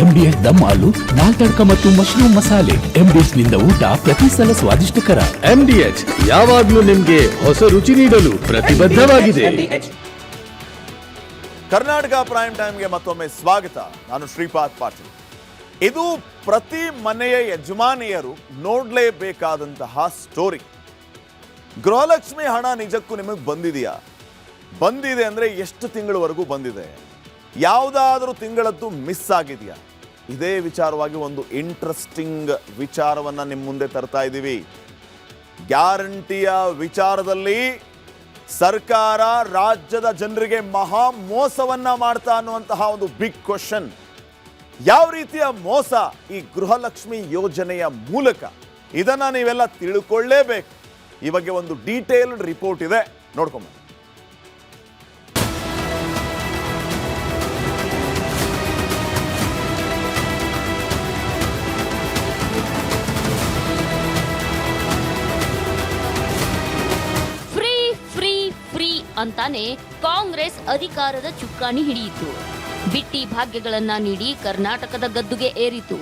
MDS ದಮ್ ಆಲು, ನಾಲ್ ತಡ್ಕ ಮತ್ತು mushroom ಮಸಾಲೆ. MDS ನಿಂದ ಊಟ ಪ್ರತಿ ಸಲ ಸ್ವಾದಿಷ್ಟಕರ. MDH ಯಾವಾಗಲೂ ನಿಮ್ಗೆ ಹೊಸ ರುಚಿ ನೀಡಲು ಪ್ರತಿಬದ್ಧವಾಗಿದೆ. ಕರ್ನಾಟಕ ಪ್ರೈಮ್ ಟೈಮ್ಗೆ ಮತ್ತೊಮ್ಮೆ ಸ್ವಾಗತ. ನಾನು ಶ್ರೀಪಾದ್ ಪಾಟೀಲ್. ಇದು ಪ್ರತಿ ಮನೆಯ ಯಜಮಾನಿಯರು ನೋಡಲೇಬೇಕಾದಂತಹ ಸ್ಟೋರಿ. ಗೃಹಲಕ್ಷ್ಮಿ ಹಣ ನಿಜಕ್ಕೂ ನಿಮಗೆ ಬಂದಿದೆಯಾ? ಬಂದಿದೆ ಅಂದರೆ ಎಷ್ಟು ತಿಂಗಳವರೆಗೂ ಬಂದಿದೆ? ಯಾವುದಾದ್ರೂ ತಿಂಗಳದ್ದು ಮಿಸ್ ಆಗಿದೆಯಾ? ಇದೇ ವಿಚಾರವಾಗಿ ಒಂದು ಇಂಟ್ರೆಸ್ಟಿಂಗ್ ವಿಚಾರವನ್ನು ನಿಮ್ಮ ಮುಂದೆ ತರ್ತಾ ಇದ್ದೀವಿ. ಗ್ಯಾರಂಟಿಯ ವಿಚಾರದಲ್ಲಿ ಸರ್ಕಾರ ರಾಜ್ಯದ ಜನರಿಗೆ ಮಹಾ ಮೋಸವನ್ನ ಮಾಡ್ತಾ ಅನ್ನುವಂತಹ ಒಂದು ಬಿಗ್ ಕ್ವಶನ್. ಯಾವ ರೀತಿಯ ಮೋಸ ಈ ಗೃಹಲಕ್ಷ್ಮಿ ಯೋಜನೆಯ ಮೂಲಕ? ಇದನ್ನ ನೀವೆಲ್ಲ ತಿಳ್ಕೊಳ್ಳೇಬೇಕು. ಈ ಬಗ್ಗೆ ಒಂದು ಡೀಟೇಲ್ಡ್ ರಿಪೋರ್ಟ್ ಇದೆ, ನೋಡ್ಕೊಂಬ. ಅಂತಾನೆ ಕಾಂಗ್ರೆಸ್ ಅಧಿಕಾರದ ಚುಕ್ಕಾಣಿ ಹಿಡಿಯಿತು. ಬಿಟ್ಟಿ ಭಾಗ್ಯಗಳನ್ನ ನೀಡಿ ಕರ್ನಾಟಕದ ಗದ್ದುಗೆ ಏರಿತು.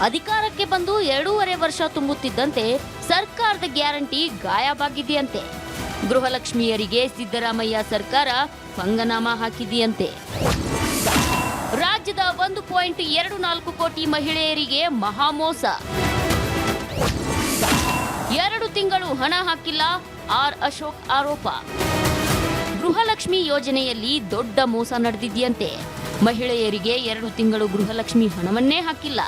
ಅಧಿಕಾರಕ್ಕೆ ಬಂದು 2.5 ವರ್ಷ ತುಂಬುತ್ತಿದ್ದಂತೆ ಸರ್ಕಾರದ ಗ್ಯಾರಂಟಿ ಗಾಯಬಾಗಿದೆಯಂತೆ. ಗೃಹಲಕ್ಷ್ಮಿಯರಿಗೆ ಸಿದ್ದರಾಮಯ್ಯ ಸರ್ಕಾರ ಪಂಗನಾಮ ಹಾಕಿದೆಯಂತೆ. ರಾಜ್ಯದ 1.24 ಕೋಟಿ ಮಹಿಳೆಯರಿಗೆ ಮಹಾಮೋಸ. 2 ತಿಂಗಳು ಹಣ ಹಾಕಿಲ್ಲ, ಆರ್ ಅಶೋಕ್ ಆರೋಪ. ಗೃಹಲಕ್ಷ್ಮಿ ಯೋಜನೆಯಲ್ಲಿ ದೊಡ್ಡ ಮೋಸ ನಡೆದಿದೆಯಂತೆ. ಮಹಿಳೆಯರಿಗೆ 2 ತಿಂಗಳು ಗೃಹಲಕ್ಷ್ಮಿ ಹಣವನ್ನೇ ಹಾಕಿಲ್ಲ.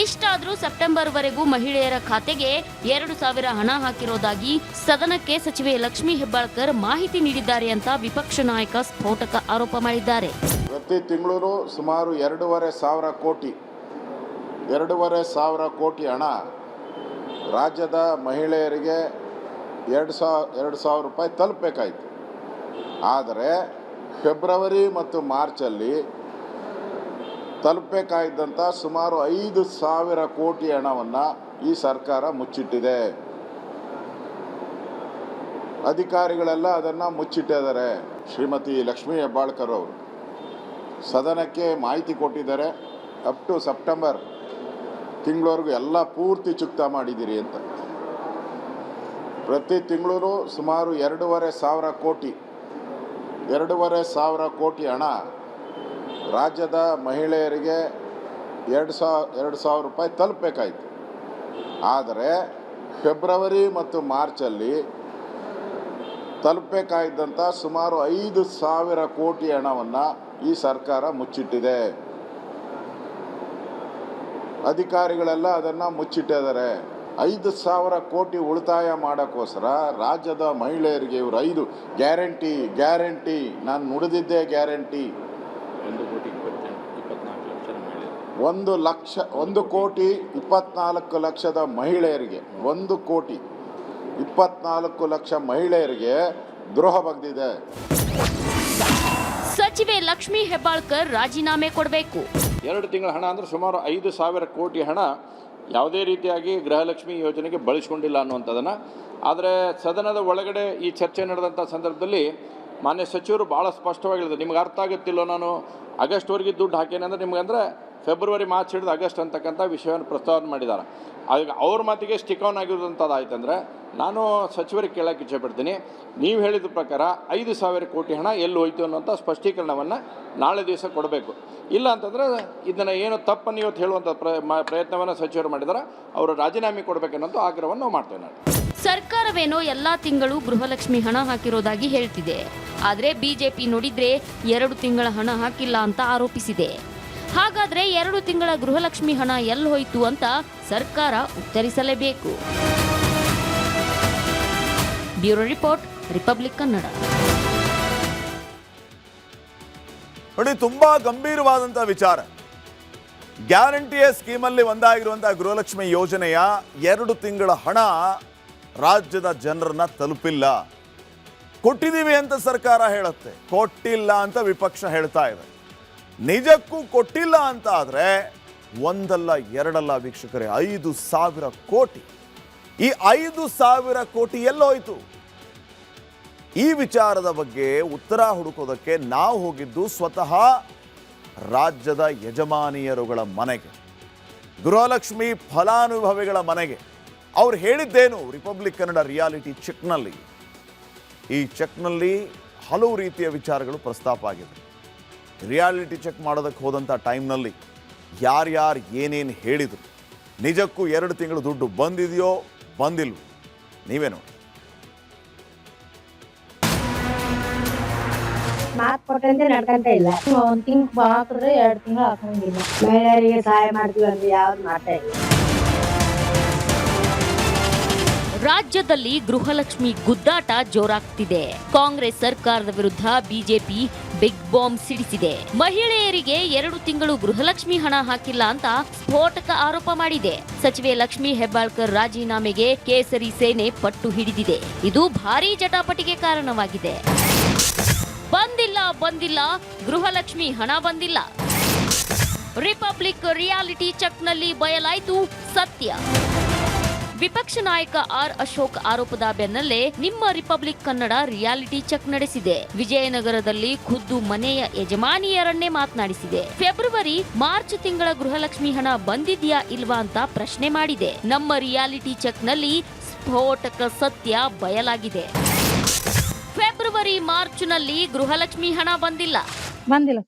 ಇಷ್ಟಾದ್ರೂ ಸೆಪ್ಟೆಂಬರ್ ವರೆಗೂ ಮಹಿಳೆಯರ ಖಾತೆಗೆ 2,000 ಹಣ ಹಾಕಿರೋದಾಗಿ ಸದನಕ್ಕೆ ಸಚಿವೆ ಲಕ್ಷ್ಮೀ ಹೆಬ್ಬಾಳ್ಕರ್ ಮಾಹಿತಿ ನೀಡಿದ್ದಾರೆ ಅಂತ ವಿಪಕ್ಷ ನಾಯಕ ಸ್ಫೋಟಕ ಆರೋಪ ಮಾಡಿದ್ದಾರೆ. ಪ್ರತಿ ತಿಂಗಳು ಸುಮಾರು 2,500 ಕೋಟಿ ಹಣ ರಾಜ್ಯದ ಮಹಿಳೆಯರಿಗೆ 2,000 ರೂಪಾಯಿ ತಲುಪಬೇಕಾಯಿತು. ಆದರೆ ಫೆಬ್ರವರಿ ಮತ್ತು ಮಾರ್ಚಲ್ಲಿ ತಲುಪಬೇಕಾಗಿದ್ದಂಥ ಸುಮಾರು 5,000 ಕೋಟಿ ಹಣವನ್ನು ಈ ಸರ್ಕಾರ ಮುಚ್ಚಿಟ್ಟಿದೆ. ಅಧಿಕಾರಿಗಳೆಲ್ಲ ಅದನ್ನು ಮುಚ್ಚಿಟ್ಟಿದ್ದಾರೆ. ಶ್ರೀಮತಿ ಲಕ್ಷ್ಮೀ ಹೆಬ್ಬಾಳ್ಕರ್ ಅವರು ಸದನಕ್ಕೆ ಮಾಹಿತಿ ಕೊಟ್ಟಿದ್ದಾರೆ. ಅಪ್ ಟು ಸೆಪ್ಟೆಂಬರ್ ತಿಂಗಳವರೆಗೂ ಎಲ್ಲ ಪೂರ್ತಿ ಚುಕ್ತಾ ಮಾಡಿದ್ದೀರಿ ಅಂತ. ಪ್ರತಿ ತಿಂಗಳು ಸುಮಾರು 2,500 ಕೋಟಿ ಹಣ ರಾಜ್ಯದ ಮಹಿಳೆಯರಿಗೆ 2,000 ರೂಪಾಯಿ ತಲುಪಬೇಕಾಯಿತು. ಆದರೆ ಫೆಬ್ರವರಿ ಮತ್ತು ಮಾರ್ಚಲ್ಲಿ ತಲುಪಬೇಕಾಗಿದ್ದಂಥ ಸುಮಾರು 5,000 ಕೋಟಿ ಹಣವನ್ನು ಈ ಸರ್ಕಾರ ಮುಚ್ಚಿಟ್ಟಿದೆ. ಅಧಿಕಾರಿಗಳೆಲ್ಲ ಅದನ್ನು ಮುಚ್ಚಿಟ್ಟಿದ್ದಾರೆ. 5,000 ಕೋಟಿ ಉಳಿತಾಯ ಮಾಡೋಕ್ಕೋಸ್ಕರ ರಾಜ್ಯದ ಮಹಿಳೆಯರಿಗೆ ಇವರು 5 ಗ್ಯಾರಂಟಿ ನಾನು ನುಡಿದಿದ್ದೇ ಗ್ಯಾರಂಟಿ. 1,24,00,000 ಮಹಿಳೆಯರಿಗೆ 1,24,00,000 ಮಹಿಳೆಯರಿಗೆ ದ್ರೋಹ ಬಗ್ದಿದೆ. ಸಚಿವೆ ಲಕ್ಷ್ಮೀ ಹೆಬ್ಬಾಳ್ಕರ್ ರಾಜೀನಾಮೆ ಕೊಡಬೇಕು. 2 ತಿಂಗಳ ಹಣ ಅಂದರೆ ಸುಮಾರು 5,000 ಕೋಟಿ ಹಣ ಯಾವುದೇ ರೀತಿಯಾಗಿ ಗೃಹಲಕ್ಷ್ಮಿ ಯೋಜನೆಗೆ ಬಳಸಿಕೊಂಡಿಲ್ಲ ಅನ್ನುವಂಥದ್ದನ್ನು. ಆದರೆ ಸದನದ ಒಳಗಡೆ ಈ ಚರ್ಚೆ ನಡೆದಂಥ ಸಂದರ್ಭದಲ್ಲಿ ಮಾನ್ಯ ಸಚಿವರು ಭಾಳ ಸ್ಪಷ್ಟವಾಗಿ ಹೇಳಿದ್ರು. ನಿಮ್ಗೆ ಅರ್ಥ ಆಗುತ್ತಿಲ್ಲೋ, ನಾನು ಆಗಸ್ಟ್ವರೆಗೆ ದುಡ್ಡು ಹಾಕೇನೆ ಅಂದರೆ ನಿಮ್ಗೆ ಅಂದರೆ ಫೆಬ್ರವರಿ ಮಾರ್ಚ್ ಹಿಡಿದು ಆಗಸ್ಟ್ ಅಂತಕ್ಕಂಥ ವಿಷಯವನ್ನು ಪ್ರಸ್ತಾವನೆ ಮಾಡಿದ್ದಾರೆ. ಆಗ ಅವ್ರ ಮಾತಿಗೆ ಸ್ಟಿಕ್ ಆನ್ ಆಗಿರೋದಂಥದ್ದು ಆಯ್ತಂದರೆ ನಾನು ಸಚಿವರಿಗೆ ಕೇಳೋಕ್ಕೆ ಇಚ್ಛೆಪಡ್ತೀನಿ, ನೀವು ಹೇಳಿದ ಪ್ರಕಾರ 5,000 ಕೋಟಿ ಹಣ ಎಲ್ಲಿ ಹೋಯ್ತು ಅನ್ನೋಂಥ ಸ್ಪಷ್ಟೀಕರಣವನ್ನು ನಾಳೆ ದಿವಸ ಕೊಡಬೇಕು. ಇಲ್ಲ ಅಂತಂದರೆ ಇದನ್ನು ಏನು ತಪ್ಪನ್ನು ಇವತ್ತು ಹೇಳುವಂಥ ಪ್ರಯತ್ನವನ್ನು ಸಚಿವರು ಮಾಡಿದ್ದಾರೆ. ಅವರು ರಾಜೀನಾಮೆ ಕೊಡಬೇಕನ್ನೋಂಥ ಆಗ್ರಹವನ್ನು ನಾವು ಮಾಡ್ತೇವೆ. ನಾನು ಸರ್ಕಾರವೇನೋ ಎಲ್ಲಾ ತಿಂಗಳು ಗೃಹಲಕ್ಷ್ಮಿ ಹಣ ಹಾಕಿರೋದಾಗಿ ಹೇಳ್ತಿದೆ. ಆದರೆ ಬಿಜೆಪಿ ನೋಡಿದ್ರೆ 2 ತಿಂಗಳ ಹಣ ಹಾಕಿಲ್ಲ ಅಂತ ಆರೋಪಿಸಿದೆ. ಹಾಗಾದ್ರೆ 2 ತಿಂಗಳ ಗೃಹಲಕ್ಷ್ಮಿ ಹಣ ಎಲ್ಲಿ ಹೋಯ್ತು ಅಂತ ಸರ್ಕಾರ ಉತ್ತರಿಸಲೇಬೇಕು. Bureau report, republic Kannada. ನೋಡಿ, ತುಂಬಾ ಗಂಭೀರವಾದಂತಹ ವಿಚಾರ. ಗ್ಯಾರಂಟಿಯ ಸ್ಕೀಮಲ್ಲಿ ಒಂದಾಗಿರುವಂತಹ ಗೃಹಲಕ್ಷ್ಮಿ ಯೋಜನೆಯ 2 ತಿಂಗಳ ಹಣ ರಾಜ್ಯದ ಜನರನ್ನ ತಲುಪಿಲ್ಲ. ಕೊಟ್ಟಿದ್ದೀವಿ ಅಂತ ಸರ್ಕಾರ ಹೇಳುತ್ತೆ, ಕೊಟ್ಟಿಲ್ಲ ಅಂತ ವಿಪಕ್ಷ ಹೇಳ್ತಾ ಇದೆ. ನಿಜಕ್ಕೂ ಕೊಟ್ಟಿಲ್ಲ ಅಂತ ಆದರೆ ಒಂದಲ್ಲ ಎರಡಲ್ಲ ವೀಕ್ಷಕರೇ, 5,000 ಕೋಟಿ. ಈ 5,000 ಕೋಟಿ ಎಲ್ಲೋಯ್ತು? ಈ ವಿಚಾರದ ಬಗ್ಗೆ ಉತ್ತರ ಹುಡುಕೋದಕ್ಕೆ ನಾವು ಹೋಗಿದ್ದು ಸ್ವತಃ ರಾಜ್ಯದ ಯಜಮಾನಿಯರುಗಳ ಮನೆಗೆ, ಗೃಹಲಕ್ಷ್ಮಿ ಫಲಾನುಭವಿಗಳ ಮನೆಗೆ. ಅವ್ರು ಹೇಳಿದ್ದೇನು ರಿಪಬ್ಲಿಕ್ ಕನ್ನಡ ರಿಯಾಲಿಟಿ ಚೆಕ್ನಲ್ಲಿ? ಈ ಚೆಕ್ನಲ್ಲಿ ಹಲವು ರೀತಿಯ ವಿಚಾರಗಳು ಪ್ರಸ್ತಾಪ ಆಗಿದೆ. ರಿಯಾಲಿಟಿ ಚೆಕ್ ಮಾಡೋದಕ್ಕೆ ಹೋದಂಥ ಟೈಮ್ನಲ್ಲಿ ಯಾರ್ಯಾರು ಏನೇನು ಹೇಳಿದರು, ನಿಜಕ್ಕೂ 2 ತಿಂಗಳು ದುಡ್ಡು ಬಂದಿದೆಯೋ ಬಂದಿಲ್ವೋ ನೀವೇ ನೋಡಿ. ಮಾತು ಕೊಟ್ಟಂತೆ ನಡ್ಕಂತ ಇಲ್ಲ. 1 ತಿಂಗಳು ಹಾಕಿದ್ರೆ 2 ತಿಂಗಳು ಹಾಕಂಗಿಲ್ಲ. ಮಹಿಳೆಯರಿಗೆ ಸಹಾಯ ಮಾಡ್ತೀವಿ ಅಂದ್ರೆ ಯಾವ್ದು ಮಾಡ್ತಾ ಇಲ್ಲ. ರಾಜ್ಯದಲ್ಲಿ ಗೃಹಲಕ್ಷ್ಮಿ ಗುದ್ದಾಟ ಜೋರಾಗ್ತಿದೆ. ಕಾಂಗ್ರೆಸ್ ಸರ್ಕಾರದ ವಿರುದ್ಧ ಬಿಜೆಪಿ ಬಿಗ್ ಬಾಂಬ್ ಸಿಡಿಸಿದೆ. ಮಹಿಳೆಯರಿಗೆ 2 ತಿಂಗಳು ಗೃಹಲಕ್ಷ್ಮಿ ಹಣ ಹಾಕಿಲ್ಲ ಅಂತ ಸ್ಫೋಟಕ ಆರೋಪ ಮಾಡಿದೆ. ಸಚಿವೆ ಲಕ್ಷ್ಮಿ ಹೆಬ್ಬಾಳ್ಕರ್ ರಾಜೀನಾಮೆಗೆ ಕೇಸರಿ ಸೇನೆ ಪಟ್ಟು ಹಿಡಿದಿದೆ. ಇದು ಭಾರೀ ಜಟಾಪಟಿಗೆ ಕಾರಣವಾಗಿದೆ. ಬಂದಿಲ್ಲ ಗೃಹಲಕ್ಷ್ಮಿ ಹಣ ಬಂದಿಲ್ಲ. ರಿಪಬ್ಲಿಕ್ ರಿಯಾಲಿಟಿ ಚೆಕ್ನಲ್ಲಿ ಬಯಲಾಯಿತು ಸತ್ಯ. ವಿಪಕ್ಷ ನಾಯಕ ಆರ್ ಅಶೋಕ್ ಆರೋಪದ ಬೆನ್ನಲ್ಲೇ ನಿಮ್ಮ ರಿಪಬ್ಲಿಕ್ ಕನ್ನಡ ರಿಯಾಲಿಟಿ ಚೆಕ್ ನಡೆಸಿದೆ. ವಿಜಯನಗರದಲ್ಲಿ ಖುದ್ದು ಮನೆಯ ಯಜಮಾನಿಯರನ್ನೇ ಮಾತನಾಡಿಸಿದೆ. ಫೆಬ್ರವರಿ ಮಾರ್ಚ್ ತಿಂಗಳ ಗೃಹಲಕ್ಷ್ಮಿ ಹಣ ಬಂದಿದ್ಯಾ ಇಲ್ವಾ ಅಂತ ಪ್ರಶ್ನೆ ಮಾಡಿದೆ. ನಮ್ಮ ರಿಯಾಲಿಟಿ ಚೆಕ್ನಲ್ಲಿ ಸ್ಫೋಟಕ ಸತ್ಯ ಬಯಲಾಗಿದೆ. ಫೆಬ್ರವರಿ ಮಾರ್ಚ್ನಲ್ಲಿ ಗೃಹಲಕ್ಷ್ಮಿ ಹಣ ಬಂದಿಲ್ಲ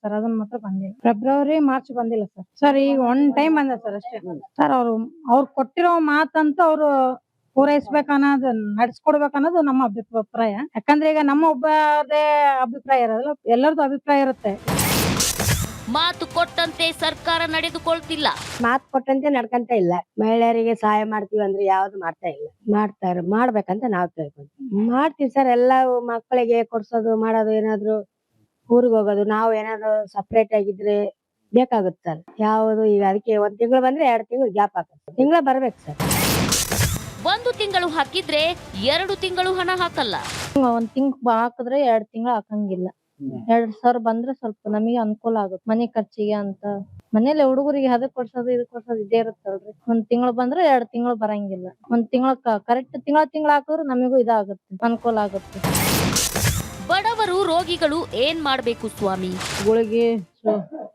ಸರ್, ಅದನ್ನ ಮಾತ್ರ ಬಂದಿಲ್ಲ. ಫೆಬ್ರವರಿ ಮಾರ್ಚ್ ಬಂದಿಲ್ಲ ಸರ್. ಈಗ 1 ಟೈಮ್ ಬಂದ ಸರ್ ಅಷ್ಟೇ. ಸರ್ ಅವ್ರು ಕೊಟ್ಟಿರೋ ಮಾತಂತ ಅವ್ರು ಪೂರೈಸ್ಬೇಕನ್ನೋದು, ನಡ್ಸ್ಕೊಡ್ಬೇಕನ್ನೋದು ನಮ್ಮ ಅಭಿಪ್ರಾಯ. ಯಾಕಂದ್ರೆ ಈಗ ನಮ್ಮ ಒಬ್ಬರದೇ ಅಭಿಪ್ರಾಯ ಇರೋದಿಲ್ಲ, ಎಲ್ಲರದ್ದು ಅಭಿಪ್ರಾಯ ಇರುತ್ತೆ. ಮಾತು ಕೊಟ್ಟಂತೆ ಸರ್ಕಾರ ನಡೆದುಕೊಳ್ತಿಲ್ಲ. ಮಾತು ಕೊಟ್ಟಂತೆ ನಡ್ಕಂತ ಇಲ್ಲ. ಮಹಿಳೆಯರಿಗೆ ಸಹಾಯ ಮಾಡ್ತೀವಿ ಅಂದ್ರೆ ಯಾವ್ದು ಮಾಡ್ತಾ ಇಲ್ಲ. ಮಾಡ್ಬೇಕಂತ ನಾವು ಕೇಳ್ಕೊಂತೀವಿ. ಮಾಡ್ತೀವಿ ಸರ್. ಎಲ್ಲ ಮಕ್ಕಳಿಗೆ ಕೊಡ್ಸೋದು ಮಾಡೋದು, ಏನಾದ್ರು ಊರಿಗೆ ಹೋಗೋದು, ನಾವು ಏನಾದ್ರು ಸಪ್ರೇಟ್ ಆಗಿದ್ರೆ ಬೇಕಾಗುತ್ತೆ ಸರ್. ಯಾವುದು ಈಗ ಅದಕ್ಕೆ 1 ತಿಂಗಳು ಬಂದ್ರೆ 2 ತಿಂಗಳು ಗ್ಯಾಪ್ ಹಾಕುತ್ತೆ. ತಿಂಗಳ ಬರ್ಬೇಕು ಸರ್. 1 ತಿಂಗಳು ಹಾಕಿದ್ರೆ 2 ತಿಂಗಳು ಹಣ ಹಾಕಲ್ಲ. 1 ತಿಂಗಳು ಹಾಕಿದ್ರೆ 2 ತಿಂಗಳು ಹಾಕಂಗಿಲ್ಲ. 2,000 ಬಂದ್ರೆ ಸ್ವಲ್ಪ ನಮಗೆ ಅನುಕೂಲ ಆಗುತ್ತೆ ಮನೆ ಖರ್ಚಿಗೆ ಅಂತ. ಮನೇಲಿ ಹುಡುಗರಿಗೆ ಅದಕ್ಕೆ ಕೊಡ್ಸೋದು ಇದಕ್ಕೆ ಕೊಡ್ಸೋದು ಇದೇ ಇರುತ್ತಲ್ರಿ. 1 ತಿಂಗಳು ಬಂದ್ರೆ 2 ತಿಂಗಳು ಬರಂಗಿಲ್ಲ. 1 ತಿಂಗಳು ಕರೆಕ್ಟ್ ತಿಂಗಳ ಹಾಕಿದ್ರೆ ನಮಗೂ ಇದಾಗುತ್ತೆ, ಅನುಕೂಲ ಆಗುತ್ತೆ. ಬಡವರು ರೋಗಿಗಳು ಏನ್ ಮಾಡ್ಬೇಕು ಸ್ವಾಮಿ? ಗುಳಿಗೆ,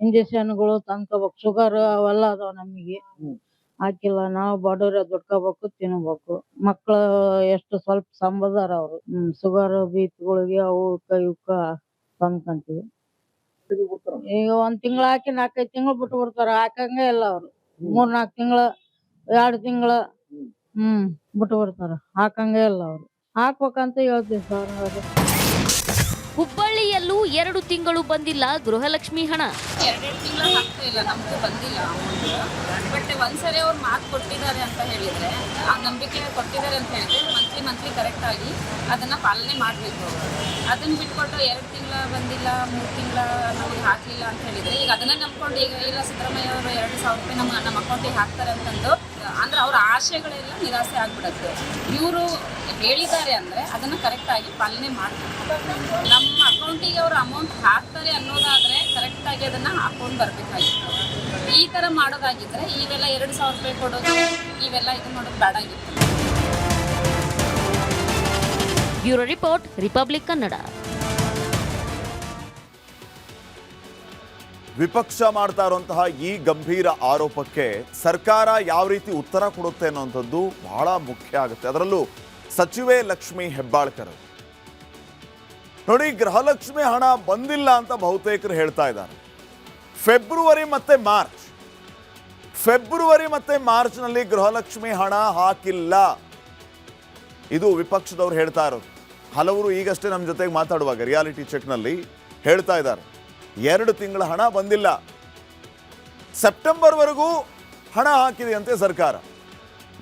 ಇಂಜೆಕ್ಷನ್ಗಳು ತಂದ್ಕೋಬೇಕು. ಶುಗರ್ ಅವೆಲ್ಲ ಅದಾವ, ನಮಗೆ ಹಾಕಿಲ್ಲ. ನಾವು ಬಡವ್ರ ದುಡ್ಕೋಬೇಕು, ತಿನ್ಬೇಕು. ಮಕ್ಳು ಎಷ್ಟು ಸ್ವಲ್ಪ ಸಂಬದಾರ ಅವ್ರು. ಶುಗರ್ BP ಇವಕ್ಕ ತಂದ್ಕಂತೀವಿ. ಈಗ 1 ತಿಂಗಳು ಹಾಕಿ 4-5 ತಿಂಗಳು ಬಿಟ್ಟು ಬಿಡ್ತಾರ. ಹಾಕಂಗೆ ಇಲ್ಲ ಅವ್ರು. 3-4 ತಿಂಗಳು 2 ತಿಂಗಳು ಬಿಟ್ಟು ಬಿಡ್ತಾರ. ಹಾಕಂಗೆ ಇಲ್ಲ ಅವ್ರು. ಹಾಕ್ಬೇಕಂತ ಹೇಳ್ತೀವಿ ಸರ್. ಹುಬ್ಬಳ್ಳಿಯಲ್ಲೂ 2 ತಿಂಗಳು ಬಂದಿಲ್ಲ ಗೃಹಲಕ್ಷ್ಮಿ ಹಣ. 2 ತಿಂಗಳು ಹಾಕ್ತಾ ಇಲ್ಲ, ನಮ್ಗೆ ಬಂದಿಲ್ಲ ಅಮೌಂಟ್. ಬಟ್ ಒಂದ್ಸರಿ ಅವ್ರು ಮಾತು ಕೊಟ್ಟಿದ್ದಾರೆ ಅಂತ ಹೇಳಿದ್ರೆ, ಆ ನಂಬಿಕೆ ಕೊಟ್ಟಿದ್ದಾರೆ ಅಂತ ಹೇಳಿದ್ರೆ ಮಂತ್ಲಿ ಕರೆಕ್ಟ್ ಆಗಿ ಅದನ್ನ ಪಾಲನೆ ಮಾಡಬೇಕು. ಅದನ್ನ ಬಿಟ್ಕೊಟ್ಟು 2 ತಿಂಗಳ ಬಂದಿಲ್ಲ, 3 ತಿಂಗಳ ನಮಗೆ ಹಾಕ್ಲಿಲ್ಲ ಅಂತ ಹೇಳಿದ್ರೆ, ಈಗ ಅದನ್ನ ನಂಬ್ಕೊಂಡು ಈಗ ಇಲ್ಲ ಸಿದ್ದರಾಮಯ್ಯ ಅವರು 2,000 ರೂಪಾಯಿ ನಮ್ಮ ಅಕೌಂಟಿಗೆ ಹಾಕ್ತಾರೆ ಅಂತಂದು ಅಂದ್ರೆ ಅವ್ರ ಆಶಯಗಳೆಲ್ಲ ನಿರಾಸೆ ಆಗ್ಬಿಡುತ್ತೆ. ಇವರು ಹೇಳಿದ್ದಾರೆ ಅಂದ್ರೆ ಅದನ್ನ ಕರೆಕ್ಟ್ ಆಗಿ ಪಾಲನೆ ಮಾಡಬೇಕು. ನಮ್ಮ ಅಕೌಂಟಿಗೆ ಅವರು ಅಮೌಂಟ್ ಹಾಕ್ತಾರೆ ಅನ್ನೋದಾದ್ರೆ ಕರೆಕ್ಟ್ ಆಗಿ ಅದನ್ನ ಹಾಕೊಂಡು ಬರ್ಬೇಕಾಗಿತ್ತು. ಈ ತರ ಮಾಡೋದಾಗಿದ್ರೆ ಇವೆಲ್ಲ 2,000 ರೂಪಾಯಿ ಕೊಡೋದು, ಇವೆಲ್ಲ ಇದು ಮಾಡೋದು ಬೇಡ ಆಗಿತ್ತು. Bureau report, republic Kannada. ವಿಪಕ್ಷ ಮಾಡ್ತಾ ಇರುವಂತಹ ಈ ಗಂಭೀರ ಆರೋಪಕ್ಕೆ ಸರ್ಕಾರ ಯಾವ ರೀತಿ ಉತ್ತರ ಕೊಡುತ್ತೆ ಅನ್ನುವಂಥದ್ದು ಬಹಳ ಮುಖ್ಯ ಆಗುತ್ತೆ. ಅದರಲ್ಲೂ ಸಚಿವೆ ಲಕ್ಷ್ಮಿ ಹೆಬ್ಬಾಳ್ಕರ್ ನೋಡಿ, ಗೃಹಲಕ್ಷ್ಮಿ ಹಣ ಬಂದಿಲ್ಲ ಅಂತ ಬಹುತೇಕರು ಹೇಳ್ತಾ ಇದ್ದಾರೆ. ಫೆಬ್ರವರಿ ಮತ್ತೆ ಮಾರ್ಚ್ನಲ್ಲಿ ಗೃಹಲಕ್ಷ್ಮಿ ಹಣ ಹಾಕಿಲ್ಲ, ಇದು ವಿಪಕ್ಷದವ್ರು ಹೇಳ್ತಾ ಇರೋದು. ಹಲವರು ಈಗಷ್ಟೇ ನಮ್ಮ ಜೊತೆಗೆ ಮಾತಾಡುವಾಗ ರಿಯಾಲಿಟಿ ಚೆಕ್ನಲ್ಲಿ ಹೇಳ್ತಾ ಇದ್ದಾರೆ 2 ತಿಂಗಳ ಹಣ ಬಂದಿಲ್ಲ. ಸೆಪ್ಟೆಂಬರ್ವರೆಗೂ ಹಣ ಹಾಕಿದೆಯಂತೆ ಸರ್ಕಾರ.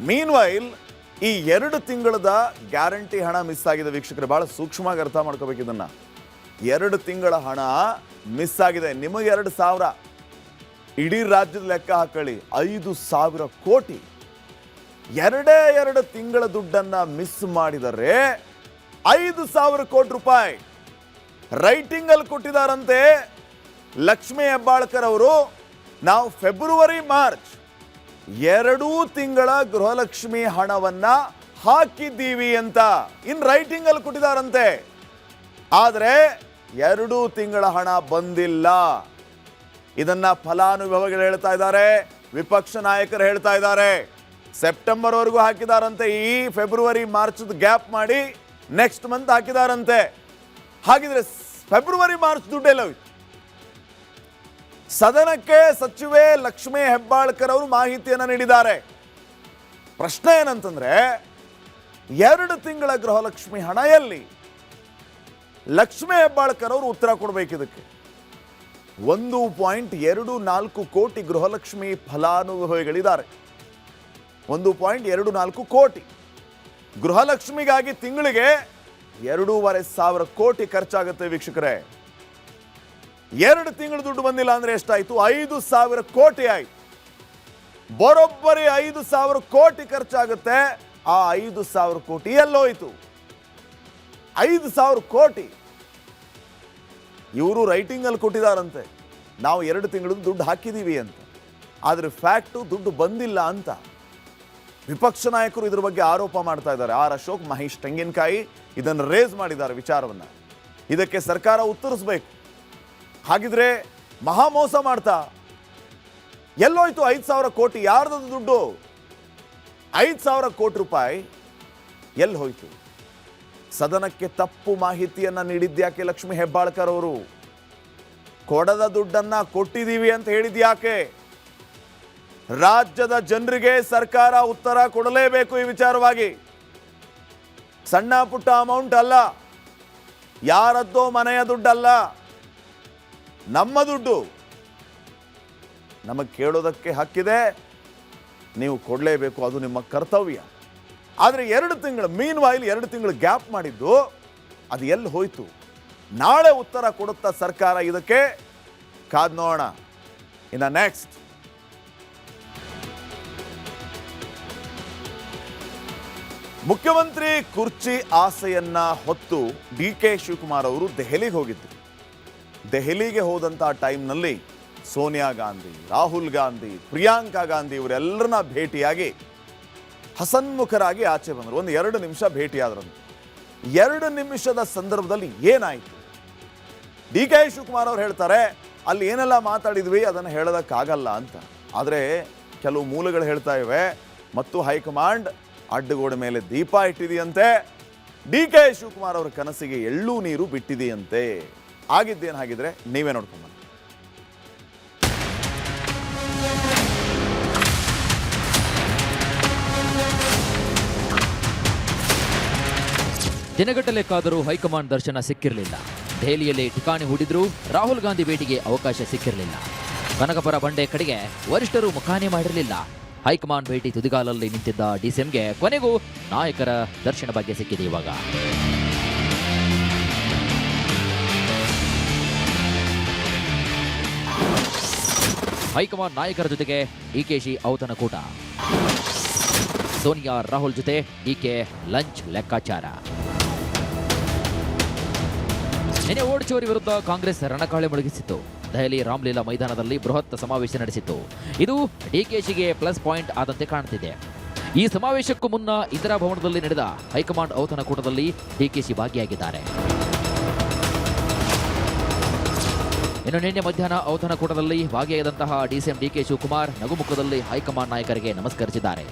ಮೀನ್ವೈಲ್ ಈ 2 ತಿಂಗಳದ ಗ್ಯಾರಂಟಿ ಹಣ ಮಿಸ್ ಆಗಿದೆ. ವೀಕ್ಷಕರು ಬಹಳ ಸೂಕ್ಷ್ಮವಾಗಿ ಅರ್ಥ ಮಾಡ್ಕೋಬೇಕು ಇದನ್ನ. 2 ತಿಂಗಳ ಹಣ ಮಿಸ್ ಆಗಿದೆ. ನಿಮಗೆ 2,000, ಇಡೀ ರಾಜ್ಯದ ಲೆಕ್ಕ ಹಾಕೊಳ್ಳಿ 5,000 ಕೋಟಿ. 2 ತಿಂಗಳ ದುಡ್ಡನ್ನ ಮಿಸ್ ಮಾಡಿದರೆ 5,000 ಕೋಟಿ ರೂಪಾಯಿ ರೈಟಿಂಗ್ ಅಲ್ಲಿ ಕೊಟ್ಟಿದ್ದಾರಂತೆ ಲಕ್ಷ್ಮಿ ಹೆಬ್ಬಾಳ್ಕರ್ ಅವರು. ನಾವು ಫೆಬ್ರವರಿ ಮಾರ್ಚ್ 2 ತಿಂಗಳ ಗೃಹಲಕ್ಷ್ಮಿ ಹಣವನ್ನ ಹಾಕಿದ್ದೀವಿ ಅಂತ ಇನ್ ರೈಟಿಂಗ್ ಅಲ್ಲಿ ಕೊಟ್ಟಿದ್ದಾರಂತೆ. ಆದರೆ 2 ತಿಂಗಳ ಹಣ ಬಂದಿಲ್ಲ. ಇದನ್ನ ಫಲಾನುಭವಿಗಳು ಹೇಳ್ತಾ ಇದ್ದಾರೆ, ವಿಪಕ್ಷ ನಾಯಕರು ಹೇಳ್ತಾ ಇದ್ದಾರೆ. ಸೆಪ್ಟೆಂಬರ್ವರೆಗೂ ಹಾಕಿದಾರಂತೆ, ಈ ಫೆಬ್ರವರಿ ಮಾರ್ಚ್ ಗ್ಯಾಪ್ ಮಾಡಿ ನೆಕ್ಸ್ಟ್ ಮಂತ್ ಹಾಕಿದಾರಂತೆ. ಹಾಗಿದ್ರೆ ಫೆಬ್ರವರಿ ಮಾರ್ಚ್ ದುಡ್ಡೆಲ್ಲ ಹೋಯ್ತು? ಸದನಕ್ಕೆ ಸಚಿವೆ ಲಕ್ಷ್ಮೀ ಹೆಬ್ಬಾಳ್ಕರ್ ಅವರು ಮಾಹಿತಿಯನ್ನು ನೀಡಿದ್ದಾರೆ. ಪ್ರಶ್ನೆ ಏನಂತಂದ್ರೆ, 2 ತಿಂಗಳ ಗೃಹಲಕ್ಷ್ಮಿ ಹಣ ಎಲ್ಲಿ? ಲಕ್ಷ್ಮೀ ಹೆಬ್ಬಾಳ್ಕರ್ ಅವರು ಉತ್ತರ ಕೊಡಬೇಕು ಇದಕ್ಕೆ. 1.24 ಕೋಟಿ ಗೃಹಲಕ್ಷ್ಮಿ ಫಲಾನುಭವಿಗಳಿದ್ದಾರೆ. 1.24 ಕೋಟಿ ಗೃಹಲಕ್ಷ್ಮಿಗಾಗಿ ತಿಂಗಳಿಗೆ 2,500 ಕೋಟಿ ಖರ್ಚಾಗುತ್ತೆ ವೀಕ್ಷಕರೇ. 2 ತಿಂಗಳು ದುಡ್ಡು ಬಂದಿಲ್ಲ ಅಂದ್ರೆ ಎಷ್ಟಾಯ್ತು? 5,000 ಕೋಟಿ ಆಯ್ತು. ಬರೋಬ್ಬರಿ 5,000 ಕೋಟಿ ಖರ್ಚಾಗುತ್ತೆ. ಆ 5,000 ಕೋಟಿ ಎಲ್ಲೋಯ್ತು? 5,000 ಕೋಟಿ ಇವರು ರೈಟಿಂಗ್ ಅಲ್ಲಿ ಕೊಟ್ಟಿದ್ದಾರಂತೆ, ನಾವು 2 ತಿಂಗಳು ದುಡ್ಡು ಹಾಕಿದೀವಿ ಅಂತ. ಆದ್ರೆ ಫ್ಯಾಕ್ಟು ದುಡ್ಡು ಬಂದಿಲ್ಲ ಅಂತ ವಿಪಕ್ಷ ನಾಯಕರು ಇದ್ರ ಬಗ್ಗೆ ಆರೋಪ ಮಾಡ್ತಾ ಇದ್ದಾರೆ. ಆರ್ ಅಶೋಕ್, ಮಹೇಶ್ ತೆಂಗಿನಕಾಯಿ ಇದನ್ನು ರೇಸ್ ಮಾಡಿದ್ದಾರೆ ವಿಚಾರವನ್ನ. ಇದಕ್ಕೆ ಸರ್ಕಾರ ಉತ್ತರಿಸಬೇಕು. ಹಾಗಿದ್ರೆ ಮಹಾ ಮೋಸ ಮಾಡ್ತಾ ಎಲ್ಲೋಯ್ತು 5,000 ಕೋಟಿ? ಯಾರ್ದು ದುಡ್ಡು? 5,000 ಕೋಟಿ ರೂಪಾಯಿ ಎಲ್ಲಿ ಹೋಯ್ತು? ಸದನಕ್ಕೆ ತಪ್ಪು ಮಾಹಿತಿಯನ್ನ ನೀಡಿದ್ಯಾಕೆ ಲಕ್ಷ್ಮೀ ಹೆಬ್ಬಾಳ್ಕರ್ ಅವರು? ಕೊಡದ ದುಡ್ಡನ್ನ ಕೊಟ್ಟಿದ್ದೀವಿ ಅಂತ ಹೇಳಿದ್ಯಾಕೆ? ರಾಜ್ಯದ ಜನರಿಗೆ ಸರ್ಕಾರ ಉತ್ತರ ಕೊಡಲೇಬೇಕು ಈ ವಿಚಾರವಾಗಿ. ಸಣ್ಣ ಪುಟ್ಟ ಅಮೌಂಟ್ ಅಲ್ಲ, ಯಾರದ್ದೋ ಮನೆಯ ದುಡ್ಡಲ್ಲ, ನಮ್ಮ ದುಡ್ಡು. ನಮಗೆ ಕೇಳೋದಕ್ಕೆ ಹಕ್ಕಿದೆ, ನೀವು ಕೊಡಲೇಬೇಕು, ಅದು ನಿಮ್ಮ ಕರ್ತವ್ಯ. ಆದರೆ 2 ತಿಂಗಳು ಮೀನ್ ವಾಯಿಲ್ 2 ತಿಂಗಳು ಗ್ಯಾಪ್ ಮಾಡಿದ್ದು ಅದು ಎಲ್ಲಿ ಹೋಯ್ತು? ನಾಳೆ ಉತ್ತರ ಕೊಡುತ್ತಾ ಸರ್ಕಾರ? ಇದಕ್ಕೆ ಕಾದ್ ನೋಡೋಣ. ಇನ್ನು ನೆಕ್ಸ್ಟ್, ಮುಖ್ಯಮಂತ್ರಿ ಕುರ್ಚಿ ಆಸೆಯನ್ನ ಹೊತ್ತು DK ಶಿವಕುಮಾರ್ ಅವರು ದೆಹಲಿಗೆ ಹೋಗಿದ್ರು. ದೆಹಲಿಗೆ ಹೋದಂಥ ಟೈಮ್ನಲ್ಲಿ ಸೋನಿಯಾ ಗಾಂಧಿ, ರಾಹುಲ್ ಗಾಂಧಿ, ಪ್ರಿಯಾಂಕಾ ಗಾಂಧಿ ಇವರೆಲ್ಲರನ್ನ ಭೇಟಿಯಾಗಿ ಹಸನ್ಮುಖರಾಗಿ ಆಚೆ ಬಂದರು. 1-2 ನಿಮಿಷ ಭೇಟಿಯಾದ್ರಂತೆ. 2 ನಿಮಿಷದ ಸಂದರ್ಭದಲ್ಲಿ ಏನಾಯಿತು? DK ಶಿವಕುಮಾರ್ ಅವರು ಹೇಳ್ತಾರೆ, ಅಲ್ಲಿ ಏನೆಲ್ಲ ಮಾತಾಡಿದ್ವಿ ಅದನ್ನು ಹೇಳೋದಕ್ಕಾಗಲ್ಲ ಅಂತ. ಆದರೆ ಕೆಲವು ಮೂಲಗಳು ಹೇಳ್ತಾ ಇವೆ, ಮತ್ತು ಹೈಕಮಾಂಡ್ ಅಡ್ಡಗೋಡೆ ಮೇಲೆ ದೀಪ ಇಟ್ಟಿದೆಯಂತೆ, DK ಶಿವಕುಮಾರ್ ಅವರ ಕನಸಿಗೆ ಎಳ್ಳು ನೀರು ಬಿಟ್ಟಿದೆಯಂತೆ. ಆಗಿದ್ದೇನು ಹಾಗಿದ್ರೆ ನೀವೇ ನೋಡ್ಕೊಂಬ. ದಿನಗಟ್ಟಲೆ ಕಾದರೂ ಹೈಕಮಾಂಡ್ ದರ್ಶನ ಸಿಕ್ಕಿರಲಿಲ್ಲ. ದೆಹಲಿಯಲ್ಲಿ ಠಿಕಾಣಿ ಹೂಡಿದ್ರೂ ರಾಹುಲ್ ಗಾಂಧಿ ಭೇಟಿಗೆ ಅವಕಾಶ ಸಿಕ್ಕಿರಲಿಲ್ಲ. ಕನಕಪುರ ಬಂಡೆ ಕಡೆಗೆ ವರಿಷ್ಠರು ಮುಖಾನೆ ಮಾಡಿರಲಿಲ್ಲ. ಹೈಕಮಾಂಡ್ ಭೇಟಿ ತುದಿಗಾಲಲ್ಲಿ ನಿಂತಿದ್ದ DCMಗೆ ಕೊನೆಗೂ ನಾಯಕರ ದರ್ಶನ ಭಾಗ್ಯ ಸಿಕ್ಕಿದೆ. ಇವಾಗ ಹೈಕಮಾಂಡ್ ನಾಯಕರ ಜೊತೆಗೆ DKಶಿ ಔತಣಕೂಟ. ಸೋನಿಯಾ ರಾಹುಲ್ ಜೊತೆ DK ಲಂಚ್ ಲೆಕ್ಕಾಚಾರ. ನಿನ್ನೆ ಓಡ್ಚೋರಿ ವಿರುದ್ಧ ಕಾಂಗ್ರೆಸ್ ರಣಕಾಳೆ ಮುಳುಗಿಸಿತ್ತು. ದೆಹಲಿ ರಾಮ್ಲೀಲಾ ಮೈದಾನದಲ್ಲಿ ಬೃಹತ್ ಸಮಾವೇಶ ನಡೆಸಿತ್ತು. ಇದು DKಶಿಗೆ ಪ್ಲಸ್ ಪಾಯಿಂಟ್ ಆದಂತೆ ಕಾಣುತ್ತಿದೆ. ಈ ಸಮಾವೇಶಕ್ಕೂ ಮುನ್ನ ಇಂದಿರಾ ಭವನದಲ್ಲಿ ನಡೆದ ಹೈಕಮಾಂಡ್ ಔತಣಕೂಟದಲ್ಲಿ DKಶಿ ಭಾಗಿಯಾಗಿದ್ದಾರೆ. ಇನ್ನು ನಿನ್ನೆ ಮಧ್ಯಾಹ್ನ ಔತಣಕೂಟದಲ್ಲಿ ಭಾಗಿಯಾದಂತಹ DCM DK ಶಿವಕುಮಾರ್ ನಗುಮುಖದಲ್ಲಿ ಹೈಕಮಾಂಡ್ ನಾಯಕರಿಗೆ ನಮಸ್ಕರಿಸಿದ್ದಾರೆ.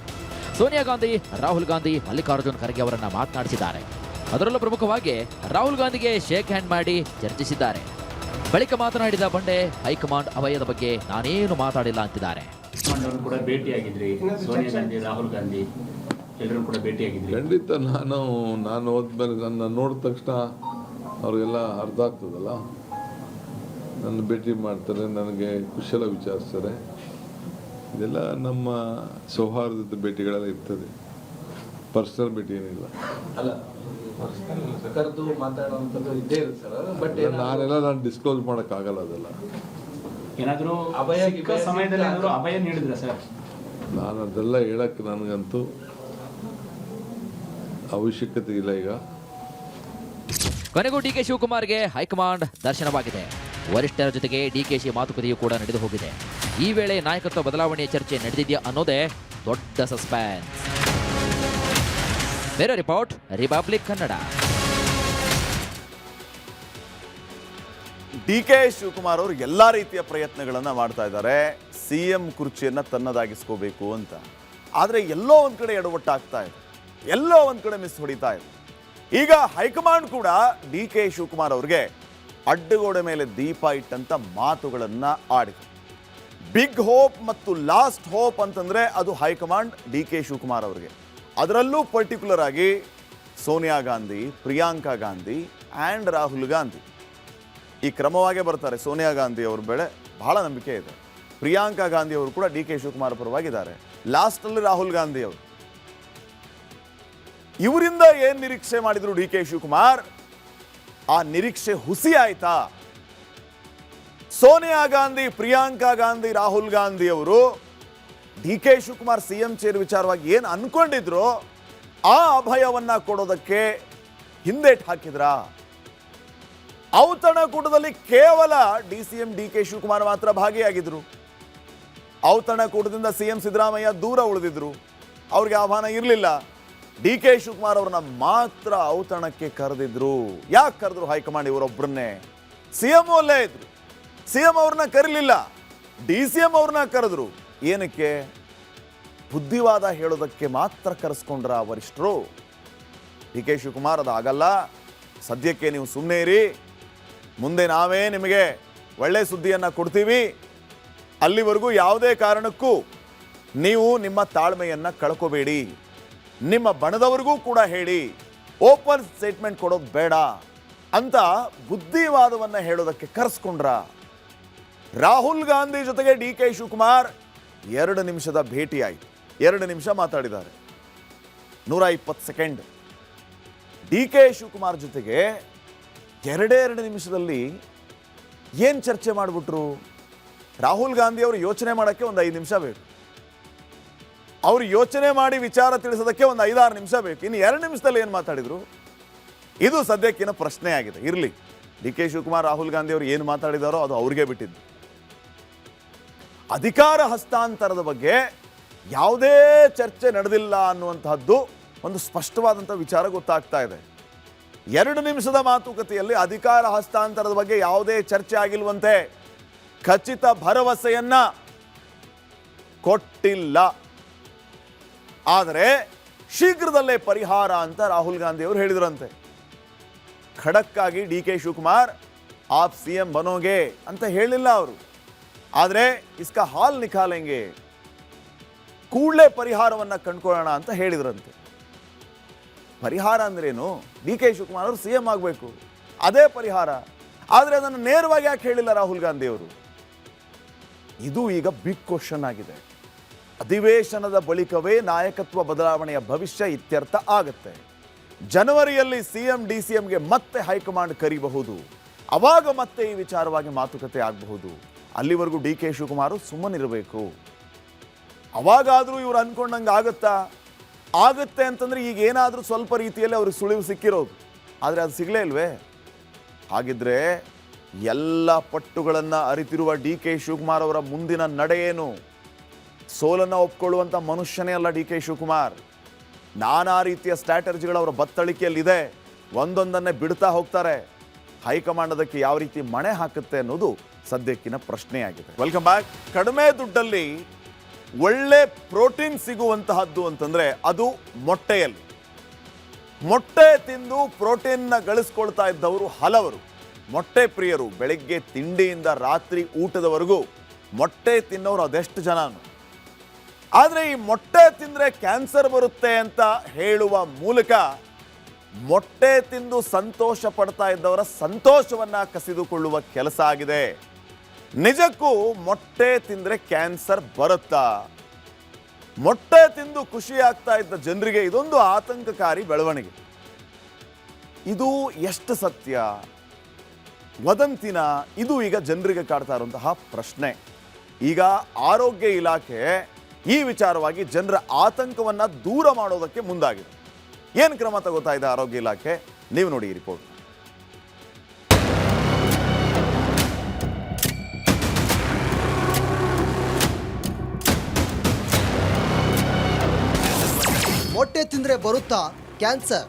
ಸೋನಿಯಾ ಗಾಂಧಿ, ರಾಹುಲ್ ಗಾಂಧಿ, ಮಲ್ಲಿಕಾರ್ಜುನ್ ಖರ್ಗೆ ಅವರನ್ನ ಮಾತನಾಡಿಸಿದ್ದಾರೆ. ಅದರಲ್ಲೂ ಪ್ರಮುಖವಾಗಿ ರಾಹುಲ್ ಗಾಂಧಿಗೆ ಶೇಕ್ ಹ್ಯಾಂಡ್ ಮಾಡಿ ಚರ್ಚಿಸಿದ್ದಾರೆ. ಬಳಿಕ ಮಾತನಾಡಿದ ಬಂಡೆ, ಹೈಕಮಾಂಡ್ ಅಭಯದ ಬಗ್ಗೆ ನಾನೇನು ಮಾತಾಡಿಲ್ಲ ಅಂತಿದ್ದಾರೆ. ಕೂಡ ಭೇಟಿಯಾಗಿದ್ರಿ, ಸೋನಿಯಾ ಗಾಂಧಿ, ರಾಹುಲ್ ಗಾಂಧಿ ಎಲ್ಲರೂ ಕೂಡ ಭೇಟಿಯಾಗಿದ್ರಿ. ಖಂಡಿತ ನಾನು ಹೋದ್ಮೇಲೆ ನನ್ನ ನೋಡಿದ ತಕ್ಷಣ ಅವ್ರಿಗೆಲ್ಲ ಅರ್ಥ ಆಗ್ತದಲ್ಲ, ನನ್ನ ಭೇಟಿ ಮಾಡ್ತಾರೆ, ನನಗೆ ಕುಶಲ ವಿಚಾರಿಸ್ತಾರೆ. ಇದೆಲ್ಲ ನಮ್ಮ ಸೌಹಾರ್ದದ ಭೇಟಿಗಳೆಲ್ಲ ಇರ್ತದೆ, ಪರ್ಸನಲ್ ಭೇಟಿ ಏನಿಲ್ಲ. ನಾನು ಡಿಸ್ಕ್ಲೋಸ್ ಮಾಡೋಕ್ಕಾಗಲ್ಲ ಅದೆಲ್ಲ. ಏನಾದರೂ ಸಮಯದಲ್ಲಿ ಅಭಯ ನೀಡಿದ್ರ ಸರ್? ನಾನು ಅದೆಲ್ಲ ಹೇಳಕ್ಕೆ ನನಗಂತೂ ಅವಶ್ಯಕತೆ ಇಲ್ಲ. ಈಗ ಕೊನೆಗೂ DK ಶಿವಕುಮಾರ್ಗೆ ಹೈಕಮಾಂಡ್ ದರ್ಶನವಾಗಿದೆ. ವರಿಷ್ಠರ ಜೊತೆಗೆ DKಶಿ ಮಾತುಕತೆಯೂ ಕೂಡ ನಡೆದು ಹೋಗಿದೆ. ಈ ವೇಳೆ ನಾಯಕತ್ವ ಬದಲಾವಣೆಯ ಚರ್ಚೆ ನಡೆದಿದೆಯಾ ಅನ್ನೋದೇ ದೊಡ್ಡ ಸಸ್ಪೆನ್ಸ್. ಬೇರೆ report, republic Kannada. D K Shivakumar ಅವರು ಎಲ್ಲ ರೀತಿಯ ಪ್ರಯತ್ನಗಳನ್ನು ಮಾಡ್ತಾ ಇದ್ದಾರೆ CM ಕುರ್ಚಿಯನ್ನು ತನ್ನದಾಗಿಸ್ಕೋಬೇಕು ಅಂತ. ಆದರೆ ಎಲ್ಲೋ ಒಂದು ಕಡೆ ಎಡವಟ್ಟಾಗ್ತಾ ಇದೆ, ಎಲ್ಲೋ ಒಂದು ಕಡೆ ಮಿಸ್ ಹೊಡಿತಾ ಇದೆ. ಈಗ ಹೈಕಮಾಂಡ್ ಕೂಡ ಡಿ ಕೆ ಶಿವಕುಮಾರ್ ಅವ್ರಿಗೆ ಅಡ್ಡಗೋಡೆ ಮೇಲೆ ದೀಪ ಇಟ್ಟಂತ ಮಾತುಗಳನ್ನು ಆಡಿದೆ. ಬಿಗ್ ಹೋಪ್ ಮತ್ತು ಲಾಸ್ಟ್ ಹೋಪ್ ಅಂತಂದ್ರೆ ಅದು ಹೈಕಮಾಂಡ್ ಡಿ ಕೆ ಶಿವಕುಮಾರ್ ಅವರಿಗೆ. ಅದರಲ್ಲೂ ಪರ್ಟಿಕ್ಯುಲರ್ ಆಗಿ ಸೋನಿಯಾ ಗಾಂಧಿ, ಪ್ರಿಯಾಂಕಾ ಗಾಂಧಿ ಆ್ಯಂಡ್ ರಾಹುಲ್ ಗಾಂಧಿ ಈ ಕ್ರಮವಾಗೇ ಬರ್ತಾರೆ. ಸೋನಿಯಾ ಗಾಂಧಿ ಅವ್ರ ಬೆಳೆ ಬಹಳ ನಂಬಿಕೆ ಇದೆ. ಪ್ರಿಯಾಂಕಾ ಗಾಂಧಿ ಅವರು ಕೂಡ ಡಿ ಕೆ ಶಿವಕುಮಾರ್ ಪರವಾಗಿದ್ದಾರೆ. ಲಾಸ್ಟಲ್ಲಿ ರಾಹುಲ್ ಗಾಂಧಿ ಅವರು. ಇವರಿಂದ ಏನು ನಿರೀಕ್ಷೆ ಮಾಡಿದ್ರು ಡಿ ಕೆ ಶಿವಕುಮಾರ್, ಆ ನಿರೀಕ್ಷೆ ಹುಸಿ ಆಯ್ತಾ? ಸೋನಿಯಾ ಗಾಂಧಿ, ಪ್ರಿಯಾಂಕಾ ಗಾಂಧಿ, ರಾಹುಲ್ ಗಾಂಧಿ ಅವರು D K Shivakumar CM chair ವಿಚಾರವಾಗಿ ಏನು ಅನ್ಕೊಂಡಿದ್ರು ಆ ಅಭಯವನ್ನ ಕೊಡೋದಕ್ಕೆ ಹಿಂದೇಟ್ ಹಾಕಿದ್ರ? ಔತಣಕೂಟದಲ್ಲಿ ಕೇವಲ DCM ಡಿ ಕೆ ಶಿವಕುಮಾರ್ ಮಾತ್ರ ಭಾಗಿಯಾಗಿದ್ರು. ಔತಣಕೂಟದಿಂದ CM ಸಿದ್ದರಾಮಯ್ಯ ದೂರ ಉಳಿದಿದ್ರು, ಅವ್ರಿಗೆ ಆಹ್ವಾನ ಇರಲಿಲ್ಲ. ಡಿ ಕೆ ಶಿವಕುಮಾರ್ ಅವ್ರನ್ನ ಮಾತ್ರ ಔತಣಕ್ಕೆ ಕರೆದಿದ್ರು. ಯಾಕೆ ಕರೆದ್ರು ಹೈಕಮಾಂಡ್? ಇವರೊಬ್ಬರನ್ನೇ. CM ಅಲ್ಲೇ ಇದ್ರು, CM ಅವ್ರನ್ನ ಕರೀಲಿಲ್ಲ, DCM ಅವ್ರನ್ನ ಕರೆದ್ರು. ಏನಕ್ಕೆ? ಬುದ್ಧಿವಾದ ಹೇಳೋದಕ್ಕೆ ಮಾತ್ರ ಕರೆಸ್ಕೊಂಡ್ರ ವರಿಷ್ಠರು. ಡಿ ಕೆ ಶಿವಕುಮಾರ್ ಅದಾಗಲ್ಲ, ಸದ್ಯಕ್ಕೆ ನೀವು ಸುಮ್ಮನೆ ಇರಿ, ಮುಂದೆ ನಾವೇ ನಿಮಗೆ ಒಳ್ಳೆ ಸುದ್ದಿಯನ್ನು ಕೊಡ್ತೀವಿ, ಅಲ್ಲಿವರೆಗೂ ಯಾವುದೇ ಕಾರಣಕ್ಕೂ ನೀವು ನಿಮ್ಮ ತಾಳ್ಮೆಯನ್ನು ಕಳ್ಕೋಬೇಡಿ, ನಿಮ್ಮ ಬಣದವರಿಗೂ ಕೂಡ ಹೇಳಿ, ಓಪನ್ ಸ್ಟೇಟ್ಮೆಂಟ್ ಕೊಡೋದು ಬೇಡ ಅಂತ ಬುದ್ಧಿವಾದವನ್ನು ಹೇಳೋದಕ್ಕೆ ಕರೆಸ್ಕೊಂಡ್ರ. ರಾಹುಲ್ ಗಾಂಧಿ ಜೊತೆಗೆ ಡಿ ಕೆ ಶಿವಕುಮಾರ್ 2 ನಿಮಿಷದ ಭೇಟಿ ಆಯಿತು. 2 ನಿಮಿಷ ಮಾತಾಡಿದ್ದಾರೆ, 120 ಸೆಕೆಂಡ್. ಡಿ ಕೆ ಶಿವಕುಮಾರ್ ಜೊತೆಗೆ 2 ನಿಮಿಷದಲ್ಲಿ ಏನು ಚರ್ಚೆ ಮಾಡಿಬಿಟ್ರು? ರಾಹುಲ್ ಗಾಂಧಿ ಅವರು ಯೋಚನೆ ಮಾಡೋಕ್ಕೆ ಒಂದು 5 ನಿಮಿಷ ಬೇಕು, ಅವರು ಯೋಚನೆ ಮಾಡಿ ವಿಚಾರ ತಿಳಿಸೋದಕ್ಕೆ ಒಂದು 5-6 ನಿಮಿಷ ಬೇಕು. ಇನ್ನು 2 ನಿಮಿಷದಲ್ಲಿ ಏನು ಮಾತಾಡಿದ್ರು? ಇದು ಸದ್ಯಕ್ಕಿನ ಪ್ರಶ್ನೆ ಆಗಿದೆ. ಇರಲಿ, ಡಿ ಕೆ ಶಿವಕುಮಾರ್, ರಾಹುಲ್ ಗಾಂಧಿ ಅವರು ಏನು ಮಾತಾಡಿದಾರೋ ಅದು ಅವ್ರಿಗೆ ಬಿಟ್ಟಿದ್ದು. ಅಧಿಕಾರ ಹಸ್ತಾಂತರದ ಬಗ್ಗೆ ಯಾವುದೇ ಚರ್ಚೆ ನಡೆದಿಲ್ಲ ಅನ್ನುವಂತಹದ್ದು ಒಂದು ಸ್ಪಷ್ಟವಾದಂಥ ವಿಚಾರ ಗೊತ್ತಾಗ್ತಾ ಇದೆ. 2 ನಿಮಿಷದ ಮಾತುಕತೆಯಲ್ಲಿ ಅಧಿಕಾರ ಹಸ್ತಾಂತರದ ಬಗ್ಗೆ ಯಾವುದೇ ಚರ್ಚೆ ಆಗಿಲ್ವಂತೆ, ಖಚಿತ ಭರವಸೆಯನ್ನ ಕೊಟ್ಟಿಲ್ಲ. ಆದರೆ ಶೀಘ್ರದಲ್ಲೇ ಪರಿಹಾರ ಅಂತ ರಾಹುಲ್ ಗಾಂಧಿ ಅವರು ಹೇಳಿದ್ರಂತೆ. ಖಡಕ್ ಆಗಿ ಡಿ ಕೆ ಶಿವಕುಮಾರ್ ಆಪ್ CM ಬನೋಗೆ ಅಂತ ಹೇಳಿಲ್ಲ ಅವರು, ಆದರೆ ಇಸ್ಕಾ ಹಾಲ್ ನಿಖಾಲೆಂಗೆ, ಕೂಡಲೇ ಪರಿಹಾರವನ್ನು ಕಂಡುಕೊಳ್ಳೋಣ ಅಂತ ಹೇಳಿದ್ರಂತೆ. ಪರಿಹಾರ ಅಂದ್ರೇನು? ಡಿ ಕೆ ಶಿವಕುಮಾರ್ ಅವರು CM ಆಗಬೇಕು, ಅದೇ ಪರಿಹಾರ. ಆದರೆ ಅದನ್ನು ನೇರವಾಗಿ ಯಾಕೆ ಹೇಳಿಲ್ಲ ರಾಹುಲ್ ಗಾಂಧಿ ಅವರು? ಇದು ಈಗ ಬಿಗ್ ಕ್ವಶನ್ ಆಗಿದೆ. ಅಧಿವೇಶನದ ಬಳಿಕವೇ ನಾಯಕತ್ವ ಬದಲಾವಣೆಯ ಭವಿಷ್ಯ ಇತ್ಯರ್ಥ ಆಗುತ್ತೆ. ಜನವರಿಯಲ್ಲಿ CM DCMಗೆ ಮತ್ತೆ ಹೈಕಮಾಂಡ್ ಕರೀಬಹುದು, ಅವಾಗ ಮತ್ತೆ ಈ ವಿಚಾರವಾಗಿ ಮಾತುಕತೆ ಆಗಬಹುದು. ಅಲ್ಲಿವರೆಗೂ ಡಿ ಕೆ ಶಿವಕುಮಾರ್ ಸುಮ್ಮನಿರಬೇಕು. ಅವಾಗಾದರೂ ಇವ್ರು ಅನ್ಕೊಂಡಂಗೆ ಆಗುತ್ತೆ ಅಂತಂದ್ರೆ ಈಗ ಏನಾದರೂ ಸ್ವಲ್ಪ ರೀತಿಯಲ್ಲಿ ಅವ್ರಿಗೆ ಸುಳಿವು ಸಿಕ್ಕಿರೋದು, ಆದರೆ ಅದು ಸಿಗಲೇ ಇಲ್ವೇ? ಹಾಗಿದ್ರೆ ಎಲ್ಲ ಪಟ್ಟುಗಳನ್ನು ಅರಿತಿರುವ ಡಿ ಕೆ ಶಿವಕುಮಾರ್ ಅವರ ಮುಂದಿನ ನಡೆ ಏನು? ಸೋಲನ್ನು ಒಪ್ಕೊಳ್ಳುವಂಥ ಮನುಷ್ಯನೇ ಅಲ್ಲ ಡಿ ಕೆ ಶಿವಕುಮಾರ್. ನಾನಾ ರೀತಿಯ ಸ್ಟ್ರಾಟಜಿಗಳು ಅವರ ಬತ್ತಳಿಕೆಯಲ್ಲಿದೆ, ಒಂದೊಂದನ್ನೇ ಬಿಡ್ತಾ ಹೋಗ್ತಾರೆ. ಹೈಕಮಾಂಡ್ ಅದಕ್ಕೆ ಯಾವ ರೀತಿ ಮಣೆ ಹಾಕುತ್ತೆ ಅನ್ನೋದು ಸದ್ಯಕ್ಕಿನ ಪ್ರಶ್ನೆಯಾಗಿದೆ. Welcome back. ಕಡಿಮೆ ದುಡ್ಡಲ್ಲಿ ಒಳ್ಳೆ ಪ್ರೋಟೀನ್ ಸಿಗುವಂತಹದ್ದು ಅಂತಂದ್ರೆ ಅದು ಮೊಟ್ಟೆಯಲ್ಲಿ. ಮೊಟ್ಟೆ ತಿಂದು ಪ್ರೋಟೀನ್ನ ಗಳಿಸ್ಕೊಳ್ತಾ ಇದ್ದವರು ಹಲವರು, ಮೊಟ್ಟೆ ಪ್ರಿಯರು. ಬೆಳಿಗ್ಗೆ ತಿಂಡಿಯಿಂದ ರಾತ್ರಿ ಊಟದವರೆಗೂ ಮೊಟ್ಟೆ ತಿನ್ನೋರು ಅದೆಷ್ಟು ಜನನು. ಆದರೆ ಈ ಮೊಟ್ಟೆ ತಿಂದರೆ ಕ್ಯಾನ್ಸರ್ ಬರುತ್ತೆ ಅಂತ ಹೇಳುವ ಮೂಲಕ ಮೊಟ್ಟೆ ತಿಂದು ಸಂತೋಷ ಪಡ್ತಾ ಇದ್ದವರ ಸಂತೋಷವನ್ನ ಕಸಿದುಕೊಳ್ಳುವ ಕೆಲಸ ಆಗಿದೆ. ನಿಜಕ್ಕೂ ಮೊಟ್ಟೆ ತಿಂದರೆ ಕ್ಯಾನ್ಸರ್ ಬರುತ್ತಾ? ಮೊಟ್ಟೆ ತಿಂದು ಖುಷಿ ಆಗ್ತಾ ಇದ್ದ ಜನರಿಗೆ ಇದೊಂದು ಆತಂಕಕಾರಿ ಬೆಳವಣಿಗೆ. ಇದು ಎಷ್ಟು ಸತ್ಯ, ವದಂತಿನ? ಇದು ಈಗ ಜನರಿಗೆ ಕಾಡ್ತಾ ಇರುವಂತಹ ಪ್ರಶ್ನೆ. ಈಗ ಆರೋಗ್ಯ ಇಲಾಖೆ ಈ ವಿಚಾರವಾಗಿ ಜನರ ಆತಂಕವನ್ನ ದೂರ ಮಾಡೋದಕ್ಕೆ ಮುಂದಾಗಿದೆ. ಏನು ಕ್ರಮ ತಗೋತಾ ಇದೆ ಆರೋಗ್ಯ ಇಲಾಖೆ? ನೀವು ನೋಡಿ ಈ ರಿಪೋರ್ಟ್. ಮೊಟ್ಟೆ ತಿಂದ್ರೆ ಬರುತ್ತಾ ಕ್ಯಾನ್ಸರ್?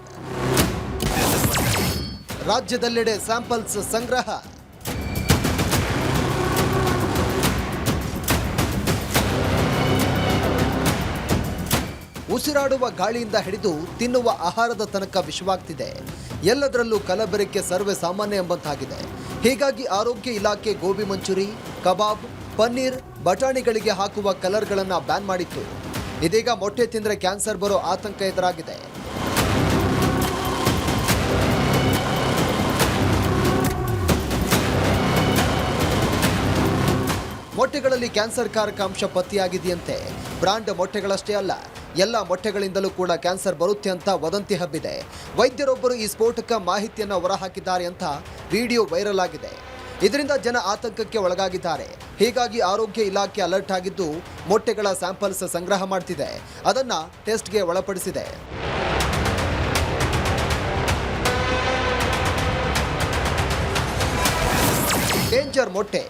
ರಾಜ್ಯದೆಲ್ಲೆಡೆ ಸ್ಯಾಂಪಲ್ಸ್ ಸಂಗ್ರಹ. ಉಸಿರಾಡುವ ಗಾಳಿಯಿಂದ ಹಿಡಿದು ತಿನ್ನುವ ಆಹಾರದ ತನಕ ವಿಷವಾಗ್ತಿದೆ. ಎಲ್ಲದರಲ್ಲೂ ಕಲಬೆರಕೆ ಸರ್ವೇ ಸಾಮಾನ್ಯ ಎಂಬಂತಾಗಿದೆ. ಹೀಗಾಗಿ ಆರೋಗ್ಯ ಇಲಾಖೆ ಗೋಬಿ ಮಂಚೂರಿ, ಕಬಾಬ್, ಪನ್ನೀರ್, ಬಟಾಣಿಗಳಿಗೆ ಹಾಕುವ ಕಲರ್ಗಳನ್ನು ಬ್ಯಾನ್ ಮಾಡಿತ್ತು. ಇದೀಗ ಮೊಟ್ಟೆ ತಿಂದರೆ ಕ್ಯಾನ್ಸರ್ ಬರೋ ಆತಂಕ ಎದುರಾಗಿದೆ. ಮೊಟ್ಟೆಗಳಲ್ಲಿ ಕ್ಯಾನ್ಸರ್ ಕಾರಕ ಅಂಶ ಪತ್ತೆಯಾಗಿದೆಯಂತೆ. ಬ್ರಾಂಡ್ ಮೊಟ್ಟೆಗಳಷ್ಟೇ ಅಲ್ಲ, ಎಲ್ಲ ಮೊಟ್ಟೆಗಳಿಂದಲೂ ಕೂಡ ಕ್ಯಾನ್ಸರ್ ಬರುತ್ತೆ ಅಂತ ವದಂತಿ ಹಬ್ಬಿದೆ. ವೈದ್ಯರೊಬ್ಬರು ಈ ಸ್ಫೋಟಕ ಮಾಹಿತಿಯನ್ನು ಹೊರಹಾಕಿದ್ದಾರೆ ಅಂತ ವಿಡಿಯೋ ವೈರಲ್ ಆಗಿದೆ. ಇದರಿಂದ ಜನ ಆತಂಕಕ್ಕೆ ಒಳಗಾಗಿದ್ದಾರೆ. ಹೀಗಾಗಿ ಆರೋಗ್ಯ ಇಲಾಖೆ ಅಲರ್ಟ್ ಆಗಿದ್ದು ಮೊಟ್ಟೆಗಳ ಸ್ಯಾಂಪಲ್ಸ್ ಸಂಗ್ರಹ ಮಾಡ್ತಿದೆ. ಅದನ್ನ ಟೆಸ್ಟ್ಗೆ ಒಳಪಡಿಸಿದೆ. ಡೇಂಜರ್ ಮೊಟ್ಟೆ.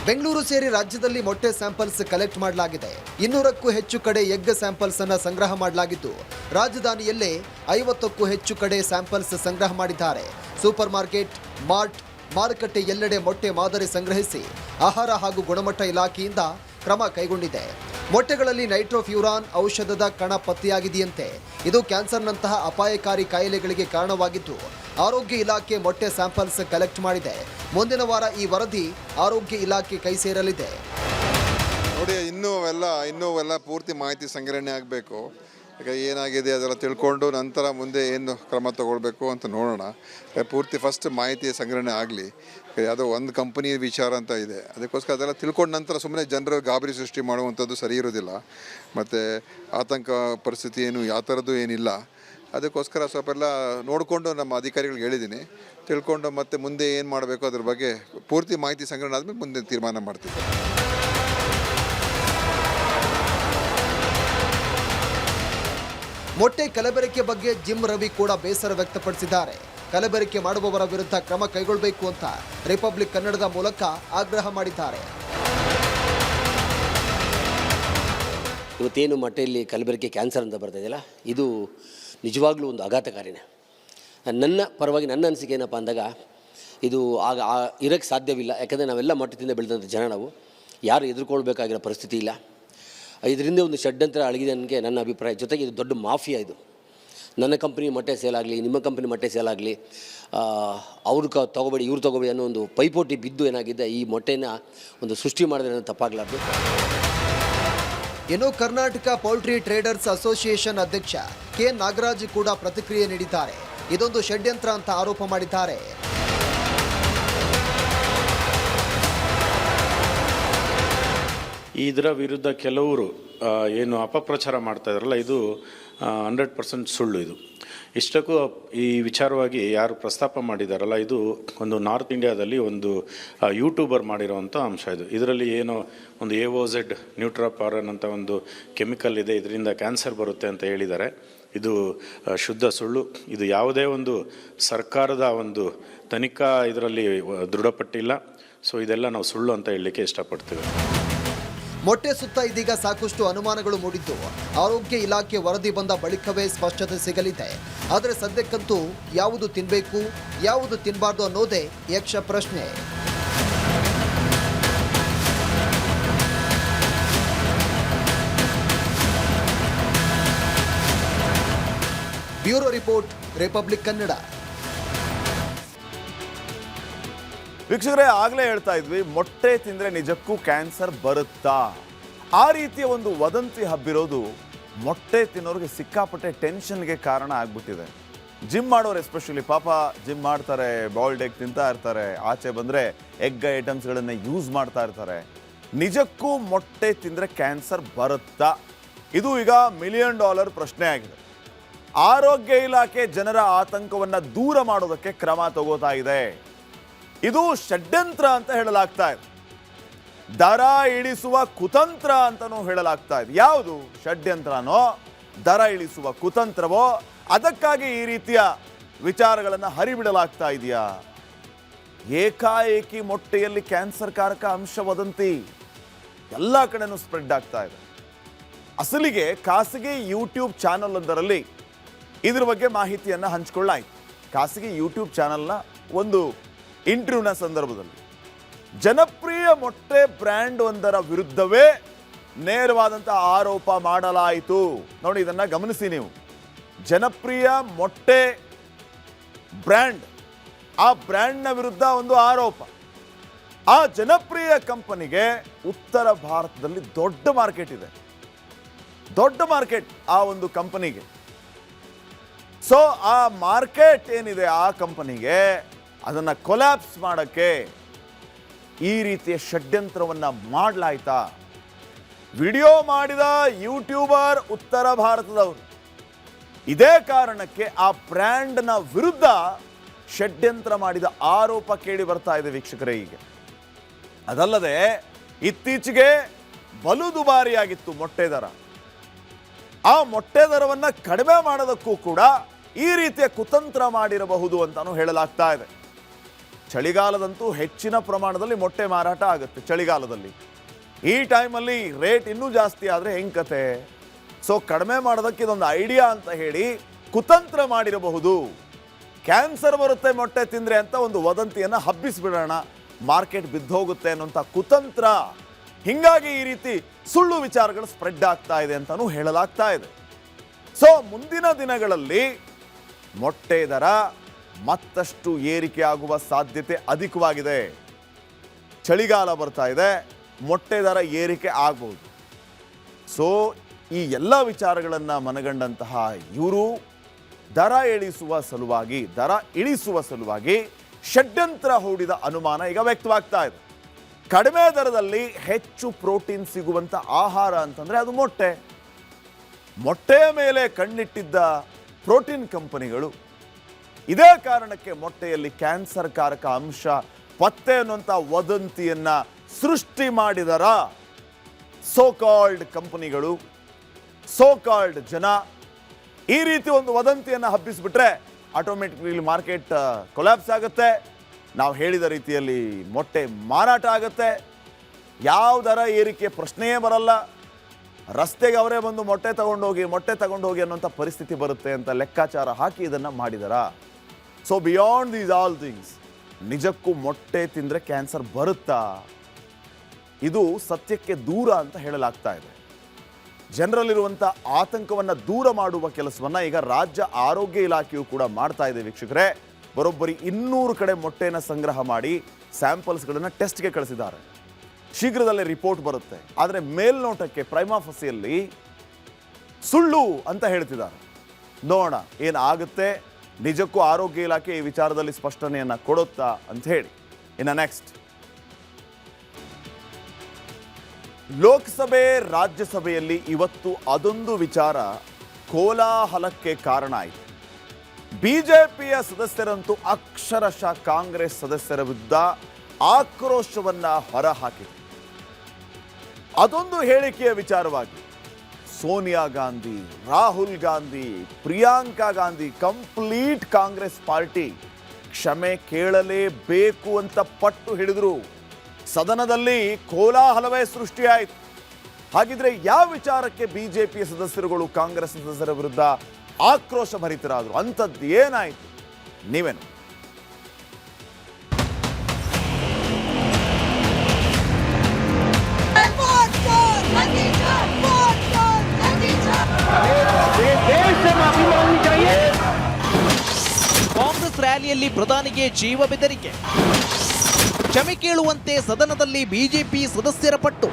ಬೆಂಗಳೂರು ಸೇರಿ ರಾಜ್ಯದಲ್ಲಿ ಮೊಟ್ಟೆ ಸ್ಯಾಂಪಲ್ಸ್ ಕಲೆಕ್ಟ್ ಮಾಡಲಾಗಿದೆ. 200ಕ್ಕೂ ಹೆಚ್ಚು ಕಡೆ ಎಗ್ ಸ್ಯಾಂಪಲ್ಸ್ ಅನ್ನು ಸಂಗ್ರಹ ಮಾಡಲಾಗಿದ್ದು ರಾಜಧಾನಿಯಲ್ಲೇ 50ಕ್ಕೂ ಹೆಚ್ಚು ಕಡೆ ಸ್ಯಾಂಪಲ್ಸ್ ಸಂಗ್ರಹ ಮಾಡಿದ್ದಾರೆ. ಸೂಪರ್ ಮಾರ್ಕೆಟ್, ಮಾರುಕಟ್ಟೆ ಎಲ್ಲೆಡೆ ಮೊಟ್ಟೆ ಮಾದರಿ ಸಂಗ್ರಹಿಸಿ ಆಹಾರ ಹಾಗೂ ಗುಣಮಟ್ಟ ಇಲಾಖೆಯಿಂದ ಕ್ರಮ ಕೈಗೊಂಡಿದೆ. ಮೊಟ್ಟೆಗಳಲ್ಲಿ ನೈಟ್ರೋಫ್ಯೂರಾನ್ ಔಷಧದ ಕಣ ಪತ್ತೆಯಾಗಿದೆಯಂತೆ. ಇದು ಕ್ಯಾನ್ಸರ್ನಂತಹ ಅಪಾಯಕಾರಿ ಕಾಯಿಲೆಗಳಿಗೆ ಕಾರಣವಾಗಿದ್ದು ಆರೋಗ್ಯ ಇಲಾಖೆ ಮೊಟ್ಟೆ ಸ್ಯಾಂಪಲ್ಸ್ ಕಲೆಕ್ಟ್ ಮಾಡಿದೆ. ಮುಂದಿನ ವಾರ ಈ ವರದಿ ಆರೋಗ್ಯ ಇಲಾಖೆ ಕೈ ಸೇರಲಿದೆ. ನೋಡಿ, ಇನ್ನೂ ಅವೆಲ್ಲ ಪೂರ್ತಿ ಮಾಹಿತಿ ಸಂಗ್ರಹಣೆ ಆಗಬೇಕು. ಈಗ ಏನಾಗಿದೆ ಅದೆಲ್ಲ ತಿಳ್ಕೊಂಡು ನಂತರ ಮುಂದೆ ಏನು ಕ್ರಮ ತಗೊಳ್ಬೇಕು ಅಂತ ನೋಡೋಣ. ಪೂರ್ತಿ ಫಸ್ಟ್ ಮಾಹಿತಿ ಸಂಗ್ರಹಣೆ ಆಗಲಿ. ಯಾವುದೋ ಒಂದು ಕಂಪನಿ ವಿಚಾರ ಅಂತ ಇದೆ, ಅದಕ್ಕೋಸ್ಕರ ಅದೆಲ್ಲ ತಿಳ್ಕೊಂಡ ನಂತರ ಸುಮ್ಮನೆ ಜನರು ಗಾಬರಿ ಸೃಷ್ಟಿ ಮಾಡುವಂಥದ್ದು ಸರಿ ಇರೋದಿಲ್ಲ. ಮತ್ತು ಆತಂಕ ಪರಿಸ್ಥಿತಿ ಏನು ಯಾವ ಥರದ್ದು ಏನಿಲ್ಲ. ಅದಕ್ಕೋಸ್ಕರ ಸ್ವಲ್ಪ ಎಲ್ಲ ನೋಡಿಕೊಂಡು ನಮ್ಮ ಅಧಿಕಾರಿಗಳಿಗೆ ಹೇಳಿದ್ದೀನಿ, ತಿಳ್ಕೊಂಡು ಮತ್ತೆ ಮುಂದೆ ಏನು ಮಾಡಬೇಕು ಅದ್ರ ಬಗ್ಗೆ ಪೂರ್ತಿ ಮಾಹಿತಿ ಸಂಗ್ರಹಣೆ ಆದಮೇಲೆ ಮುಂದೆ ತೀರ್ಮಾನ ಮಾಡ್ತೀವಿ. ಮೊಟ್ಟೆ ಕಲಬೆರಕೆ ಬಗ್ಗೆ ಜಿಮ್ ರವಿ ಕೂಡ ಬೇಸರ ವ್ಯಕ್ತಪಡಿಸಿದ್ದಾರೆ. ಕಲಬೆರಕೆ ಮಾಡುವವರ ವಿರುದ್ಧ ಕ್ರಮ ಕೈಗೊಳ್ಳಬೇಕು ಅಂತ ರಿಪಬ್ಲಿಕ್ ಕನ್ನಡದ ಮೂಲಕ ಆಗ್ರಹ ಮಾಡಿದ್ದಾರೆ. ಇವತ್ತೇನು ಮೊಟ್ಟೆಯಲ್ಲಿ ಕಲಬೆರಕೆ ಕ್ಯಾನ್ಸರ್ ಅಂತ ಬರ್ತಾಯಿದೆಯಲ್ಲ, ಇದು ನಿಜವಾಗ್ಲೂ ಒಂದು ಆಘಾತಕಾರಿನೇ. ನನ್ನ ಪರವಾಗಿ ನನ್ನ ಅನಿಸಿಕೆ ಏನಪ್ಪ ಅಂದಾಗ, ಇದು ಇರೋಕ್ಕೆ ಸಾಧ್ಯವಿಲ್ಲ. ಯಾಕಂದರೆ ನಾವೆಲ್ಲ ಮೊಟ್ಟೆ ತಿಂದ ಬೆಳೆದಂಥ ಜನ, ನಾವು ಯಾರು ಎದುರ್ಕೊಳ್ಬೇಕಾಗಿರೋ ಪರಿಸ್ಥಿತಿ ಇಲ್ಲ. ಇದರಿಂದ ಒಂದು ಷಡ್ಯಂತ್ರ ಅಡಗಿದೆ ನನಗೆ ನನ್ನ ಅಭಿಪ್ರಾಯ. ಜೊತೆಗೆ ಇದು ದೊಡ್ಡ ಮಾಫಿಯಾ. ಇದು ನನ್ನ ಕಂಪ್ನಿ ಮೊಟ್ಟೆ ಸೇಲ್ ಆಗಲಿ, ನಿಮ್ಮ ಕಂಪ್ನಿ ಮೊಟ್ಟೆ ಸೇಲ್ ಆಗಲಿ, ಅವ್ರು ತೊಗೋಬೇಡಿ ಇವ್ರು ತೊಗೋಬೇಡಿ ಅನ್ನೋ ಒಂದು ಪೈಪೋಟಿ ಬಿದ್ದು ಏನಾಗಿದೆ ಈ ಮೊಟ್ಟೆನ ಒಂದು ಸೃಷ್ಟಿ ಮಾಡಿದ್ರೆ ತಪ್ಪಾಗಲಾರ್ದು. ಇನ್ನು ಕರ್ನಾಟಕ ಪೌಲ್ಟ್ರಿ ಟ್ರೇಡರ್ಸ್ ಅಸೋಸಿಯೇಷನ್ ಅಧ್ಯಕ್ಷ ಕೆ ನಾಗರಾಜ್ ಕೂಡ ಪ್ರತಿಕ್ರಿಯೆ ನೀಡಿದ್ದಾರೆ. ಇದೊಂದು ಷಡ್ಯಂತ್ರ ಅಂತ ಆರೋಪ ಮಾಡಿದ್ದಾರೆ. ಇದರ ವಿರುದ್ಧ ಕೆಲವರು ಏನು ಅಪಪ್ರಚಾರ ಮಾಡ್ತಾ ಇದ್ದಾರಲ್ಲ, ಇದು 100% ಸುಳ್ಳು. ಇದು ಇಷ್ಟಕ್ಕೂ ಈ ವಿಚಾರವಾಗಿ ಯಾರು ಪ್ರಸ್ತಾಪ ಮಾಡಿದಾರಲ್ಲ, ಇದು ಒಂದು ನಾರ್ತ್ ಇಂಡಿಯಾದಲ್ಲಿ ಒಂದು ಯೂಟ್ಯೂಬರ್ ಮಾಡಿರೋವಂಥ ಅಂಶ. ಇದರಲ್ಲಿ ಏನೋ ಒಂದು AOZ ನ್ಯೂಟ್ರಾಪಾರನ್ ಅಂತ ಒಂದು ಕೆಮಿಕಲ್ ಇದೆ, ಇದರಿಂದ ಕ್ಯಾನ್ಸರ್ ಬರುತ್ತೆ ಅಂತ ಹೇಳಿದ್ದಾರೆ. ಇದು ಶುದ್ಧ ಸುಳ್ಳು. ಇದು ಯಾವುದೇ ಒಂದು ಸರ್ಕಾರದ ಒಂದು ತನಿಖಾ ಇದರಲ್ಲಿ ದೃಢಪಟ್ಟಿಲ್ಲ. ಸೊ ಇದೆಲ್ಲ ನಾವು ಸುಳ್ಳು ಅಂತ ಹೇಳಲಿಕ್ಕೆ ಇಷ್ಟಪಡ್ತೀವಿ. ಮೊಟ್ಟೆ ಸುತ್ತ ಇದೀಗ ಸಾಕಷ್ಟು ಅನುಮಾನಗಳು ಮೂಡಿದ್ದು ಆರೋಗ್ಯ ಇಲಾಖೆ ವರದಿ ಬಂದ ಬಳಿಕವೇ ಸ್ಪಷ್ಟತೆ ಸಿಗಲಿದೆ. ಆದರೆ ಸದ್ಯಕ್ಕಂತೂ ಯಾವುದು ತಿನ್ನಬೇಕು, ಯಾವುದು ತಿನ್ನಬಾರ್ದು ಅನ್ನೋದೇ ಯಕ್ಷ ಪ್ರಶ್ನೆ. Bureau report, republic Kannada. ವೀಕ್ಷಕರೇ, ಆಗಲೇ ಹೇಳ್ತಾ ಇದ್ವಿ, ಮೊಟ್ಟೆ ತಿಂದರೆ ನಿಜಕ್ಕೂ ಕ್ಯಾನ್ಸರ್ ಬರುತ್ತಾ? ಆ ರೀತಿಯ ಒಂದು ವದಂತಿ ಹಬ್ಬಿರೋದು ಮೊಟ್ಟೆ ತಿನ್ನೋರಿಗೆ ಸಿಕ್ಕಾಪಟ್ಟೆ ಟೆನ್ಷನ್ಗೆ ಕಾರಣ ಆಗ್ಬಿಟ್ಟಿದೆ. ಜಿಮ್ ಮಾಡೋರು ಎಸ್ಪೆಷಲಿ ಪಾಪ ಜಿಮ್ ಮಾಡ್ತಾರೆ, ಬಾಯ್ಲ್ಡ್ ಎಗ್ ತಿಂತಾ ಇರ್ತಾರೆ, ಆಚೆ ಬಂದರೆ ಎಗ್ ಐಟಮ್ಸ್ಗಳನ್ನು ಯೂಸ್ ಮಾಡ್ತಾ ಇರ್ತಾರೆ. ನಿಜಕ್ಕೂ ಮೊಟ್ಟೆ ತಿಂದರೆ ಕ್ಯಾನ್ಸರ್ ಬರುತ್ತಾ? ಇದು ಈಗ $1 ಮಿಲಿಯನ್ ಪ್ರಶ್ನೆ ಆಗಿದೆ. ಆರೋಗ್ಯ ಇಲಾಖೆ ಜನರ ಆತಂಕವನ್ನು ದೂರ ಮಾಡೋದಕ್ಕೆ ಕ್ರಮ ತಗೋತಾ ಇದೆ. ಇದು ಷಡ್ಯಂತ್ರ ಅಂತ ಹೇಳಲಾಗ್ತಾ ಇದೆ. ದರ ಇಳಿಸುವ ಕುತಂತ್ರ ಅಂತನೂ ಹೇಳಲಾಗ್ತಾ ಇದೆ. ಯಾವುದು ಷಡ್ಯಂತ್ರನೋ ದರ ಇಳಿಸುವ ಕುತಂತ್ರವೋ, ಅದಕ್ಕಾಗಿ ಈ ರೀತಿಯ ವಿಚಾರಗಳನ್ನು ಹರಿಬಿಡಲಾಗ್ತಾ ಇದೆಯಾ? ಏಕಾಏಕಿ ಮೊಟ್ಟೆಯಲ್ಲಿ ಕ್ಯಾನ್ಸರ್ ಕಾರಕ ಅಂಶ ವದಂತಿ ಎಲ್ಲ ಕಡೆನೂ ಸ್ಪ್ರೆಡ್ ಆಗ್ತಾ ಇದೆ. ಅಸಲಿಗೆ ಖಾಸಗಿ ಯೂಟ್ಯೂಬ್ ಚಾನಲ್ ಒಂದರಲ್ಲಿ ಇದ್ರ ಬಗ್ಗೆ ಮಾಹಿತಿಯನ್ನು ಹಂಚಿಕೊಳ್ಳಾಯಿತು. ಖಾಸಗಿ ಯೂಟ್ಯೂಬ್ ಚಾನಲ್ನ ಒಂದು ಇಂಟರ್ವ್ಯೂನ ಸಂದರ್ಭದಲ್ಲಿ ಜನಪ್ರಿಯ ಮೊಟ್ಟೆ ಬ್ರ್ಯಾಂಡ್ ಒಂದರ ವಿರುದ್ಧವೇ ನೇರವಾದಂತಹ ಆರೋಪ ಮಾಡಲಾಯಿತು. ನೋಡಿ, ಇದನ್ನ ಗಮನಿಸಿ ನೀವು. ಜನಪ್ರಿಯ ಮೊಟ್ಟೆ ಬ್ರ್ಯಾಂಡ್, ಆ ಬ್ರ್ಯಾಂಡ್ನ ವಿರುದ್ಧ ಒಂದು ಆರೋಪ. ಆ ಜನಪ್ರಿಯ ಕಂಪನಿಗೆ ಉತ್ತರ ಭಾರತದಲ್ಲಿ ದೊಡ್ಡ ಮಾರ್ಕೆಟ್ ಇದೆ, ದೊಡ್ಡ ಮಾರ್ಕೆಟ್ ಆ ಒಂದು ಕಂಪನಿಗೆ. ಸೊ ಆ ಮಾರ್ಕೆಟ್ ಏನಿದೆ ಆ ಕಂಪನಿಗೆ, ಅದನ್ನ ಕೊಲ್ಯಾಪ್ಸ್ ಮಾಡಕ್ಕೆ ಈ ರೀತಿಯ ಷಡ್ಯಂತ್ರವನ್ನ ಮಾಡಲಾಯ್ತಾ? ವಿಡಿಯೋ ಮಾಡಿದ ಯೂಟ್ಯೂಬರ್ ಉತ್ತರ ಭಾರತದವರು. ಇದೇ ಕಾರಣಕ್ಕೆ ಆ ಬ್ರ್ಯಾಂಡ್ನ ವಿರುದ್ಧ ಷಡ್ಯಂತ್ರ ಮಾಡಿದ ಆರೋಪ ಕೇಳಿ ಬರ್ತಾ ಇದೆ ವೀಕ್ಷಕರೇ. ಈಗ ಅದಲ್ಲದೆ ಇತ್ತೀಚೆಗೆ ಬಲು ದುಬಾರಿಯಾಗಿತ್ತು ಮೊಟ್ಟೆ ದರ. ಆ ಮೊಟ್ಟೆ ದರವನ್ನ ಕಡಿಮೆ ಮಾಡೋದಕ್ಕೂ ಕೂಡ ಈ ರೀತಿಯ ಕುತಂತ್ರ ಮಾಡಿರಬಹುದು ಅಂತಾನು ಹೇಳಲಾಗ್ತಾ ಇದೆ. ಚಳಿಗಾಲದಂತೂ ಹೆಚ್ಚಿನ ಪ್ರಮಾಣದಲ್ಲಿ ಮೊಟ್ಟೆ ಮಾರಾಟ ಆಗುತ್ತೆ ಚಳಿಗಾಲದಲ್ಲಿ. ಈ ಟೈಮಲ್ಲಿ ರೇಟ್ ಇನ್ನೂ ಜಾಸ್ತಿ ಆದರೆ ಹೆಂಗ್ ಕತೆ? ಸೊ ಕಡಿಮೆ ಮಾಡೋದಕ್ಕೆ ಇದೊಂದು ಐಡಿಯಾ ಅಂತ ಹೇಳಿ ಕುತಂತ್ರ ಮಾಡಿರಬಹುದು. ಕ್ಯಾನ್ಸರ್ ಬರುತ್ತೆ ಮೊಟ್ಟೆ ತಿಂದ್ರೆ ಅಂತ ಒಂದು ವದಂತಿಯನ್ನು ಹಬ್ಬಿಸ್ಬಿಡೋಣ, ಮಾರ್ಕೆಟ್ ಬಿದ್ದೋಗುತ್ತೆ ಅನ್ನೋಂಥ ಕುತಂತ್ರ. ಹಿಂಗಾಗಿ ಈ ರೀತಿ ಸುಳ್ಳು ವಿಚಾರಗಳು ಸ್ಪ್ರೆಡ್ ಆಗ್ತಾ ಇದೆ ಅಂತಾನೂ ಹೇಳಲಾಗ್ತಾ ಇದೆ. ಸೊ ಮುಂದಿನ ದಿನಗಳಲ್ಲಿ ಮೊಟ್ಟೆ ದರ ಮತ್ತಷ್ಟು ಏರಿಕೆ ಆಗುವ ಸಾಧ್ಯತೆ ಅಧಿಕವಾಗಿದೆ. ಚಳಿಗಾಲ ಬರ್ತಾ ಇದೆ, ಮೊಟ್ಟೆ ದರ ಏರಿಕೆ ಆಗಬಹುದು. ಸೊ ಈ ಎಲ್ಲ ವಿಚಾರಗಳನ್ನು ಮನಗಂಡಂತಹ ಇವರು ದರ ಇಳಿಸುವ ಸಲುವಾಗಿ ಷಡ್ಯಂತ್ರ ಹೂಡಿದ ಅನುಮಾನ ಈಗ ವ್ಯಕ್ತವಾಗ್ತಾ ಇದೆ. ಕಡಿಮೆ ದರದಲ್ಲಿ ಹೆಚ್ಚು ಪ್ರೋಟೀನ್ ಸಿಗುವಂಥ ಆಹಾರ ಅಂತಂದರೆ ಅದು ಮೊಟ್ಟೆ. ಮೊಟ್ಟೆಯ ಮೇಲೆ ಕಣ್ಣಿಟ್ಟಿದ್ದ ಪ್ರೋಟೀನ್ ಕಂಪನಿಗಳು ಇದೇ ಕಾರಣಕ್ಕೆ ಮೊಟ್ಟೆಯಲ್ಲಿ ಕ್ಯಾನ್ಸರ್ ಕಾರಕ ಅಂಶ ಪತ್ತೆ ಅನ್ನುವಂಥ ವದಂತಿಯನ್ನು ಸೃಷ್ಟಿ ಮಾಡಿದರ ಸೋಕಾಲ್ಡ್ ಕಂಪನಿಗಳು, ಸೋಕಾಲ್ಡ್ ಜನ ಈ ರೀತಿ ಒಂದು ವದಂತಿಯನ್ನು ಹಬ್ಬಿಸಿಬಿಟ್ರೆ ಆಟೋಮೆಟಿಕ್ಲಿ ಮಾರ್ಕೆಟ್ ಕೊಲ್ಯಾಪ್ಸ್ ಆಗುತ್ತೆ. ನಾವು ಹೇಳಿದ ರೀತಿಯಲ್ಲಿ ಮೊಟ್ಟೆ ಮಾರಾಟ ಆಗುತ್ತೆ. ಯಾವ ದರ ಏರಿಕೆ ಪ್ರಶ್ನೆಯೇ ಬರಲ್ಲ. ರಸ್ತೆಗೆ ಅವರೇ ಬಂದು ಮೊಟ್ಟೆ ತಗೊಂಡೋಗಿ ಅನ್ನೋಂಥ ಪರಿಸ್ಥಿತಿ ಬರುತ್ತೆ ಅಂತ ಲೆಕ್ಕಾಚಾರ ಹಾಕಿ ಇದನ್ನು ಮಾಡಿದಾರ. So beyond these all things, ನಿಜಕ್ಕೂ ಮೊಟ್ಟೆ ತಿಂದರೆ ಕ್ಯಾನ್ಸರ್ ಬರುತ್ತಾ? ಇದು ಸತ್ಯಕ್ಕೆ ದೂರ ಅಂತ ಹೇಳಲಾಗ್ತಾ ಇದೆ. ಜನರಲ್ಲಿರುವಂಥ ಆತಂಕವನ್ನು ದೂರ ಮಾಡುವ ಕೆಲಸವನ್ನು ಈಗ ರಾಜ್ಯ ಆರೋಗ್ಯ ಇಲಾಖೆಯು ಕೂಡ ಮಾಡ್ತಾ ಇದೆ ವೀಕ್ಷಕರೇ. ಬರೋಬ್ಬರಿ 200 ಕಡೆ ಮೊಟ್ಟೆಯನ್ನು ಸಂಗ್ರಹ ಮಾಡಿ ಸ್ಯಾಂಪಲ್ಸ್ಗಳನ್ನು ಟೆಸ್ಟ್ಗೆ ಕಳಿಸಿದ್ದಾರೆ. ಶೀಘ್ರದಲ್ಲೇ ರಿಪೋರ್ಟ್ ಬರುತ್ತೆ. ಆದರೆ ಮೇಲ್ನೋಟಕ್ಕೆ ಪ್ರೈಮಾ ಫಸಿಯಲ್ಲಿ ಸುಳ್ಳು ಅಂತ ಹೇಳ್ತಿದ್ದಾರೆ. ನೋಡೋಣ ಏನಾಗುತ್ತೆ. ನಿಜಕ್ಕೂ ಆರೋಗ್ಯ ಇಲಾಖೆ ಈ ವಿಚಾರದಲ್ಲಿ ಸ್ಪಷ್ಟನೆಯನ್ನು ಕೊಡುತ್ತಾ ಅಂತ ಹೇಳಿ. ಇನ್ನು ನೆಕ್ಸ್ಟ್, ಲೋಕಸಭೆ ರಾಜ್ಯಸಭೆಯಲ್ಲಿ ಇವತ್ತು ಅದೊಂದು ವಿಚಾರ ಕೋಲಾಹಲಕ್ಕೆ ಕಾರಣ ಆಯಿತು. ಬಿಜೆಪಿಯ ಸದಸ್ಯರಂತೂ ಅಕ್ಷರಶಃ ಕಾಂಗ್ರೆಸ್ ಸದಸ್ಯರ ವಿರುದ್ಧ ಆಕ್ರೋಶವನ್ನ ಹೊರಹಾಕಿದರು. ಅದೊಂದು ಹೇಳಿಕೆಯ ವಿಚಾರವಾಗಿ ಸೋನಿಯಾ ಗಾಂಧಿ, ರಾಹುಲ್ ಗಾಂಧಿ, ಪ್ರಿಯಾಂಕಾ ಗಾಂಧಿ, ಕಂಪ್ಲೀಟ್ ಕಾಂಗ್ರೆಸ್ ಪಾರ್ಟಿ ಕ್ಷಮೆ ಕೇಳಲೇಬೇಕು ಅಂತ ಪಟ್ಟು ಹಿಡಿದ್ರು. ಸದನದಲ್ಲಿ ಕೋಲಾಹಲವೇ ಸೃಷ್ಟಿಯಾಯಿತು. ಹಾಗಿದ್ರೆ ಯಾವ ವಿಚಾರಕ್ಕೆ ಬಿಜೆಪಿಯ ಸದಸ್ಯರುಗಳು ಕಾಂಗ್ರೆಸ್ ಸದಸ್ಯರ ವಿರುದ್ಧ ಆಕ್ರೋಶ ಭರಿತರಾದರು? ಅಂಥದ್ದು ಏನಾಯಿತು? ನೀವೇನು ಕಾಂಗ್ರೆಸ್ ರ್ಯಾಲಿಯಲ್ಲಿ ಪ್ರಧಾನಿಗೆ ಜೀವ ಬೆದರಿಕೆ, ಕ್ಷಮೆ ಕೇಳುವಂತೆ ಸದನದಲ್ಲಿ ಬಿಜೆಪಿ ಸದಸ್ಯರ ಪಟ್ಟು.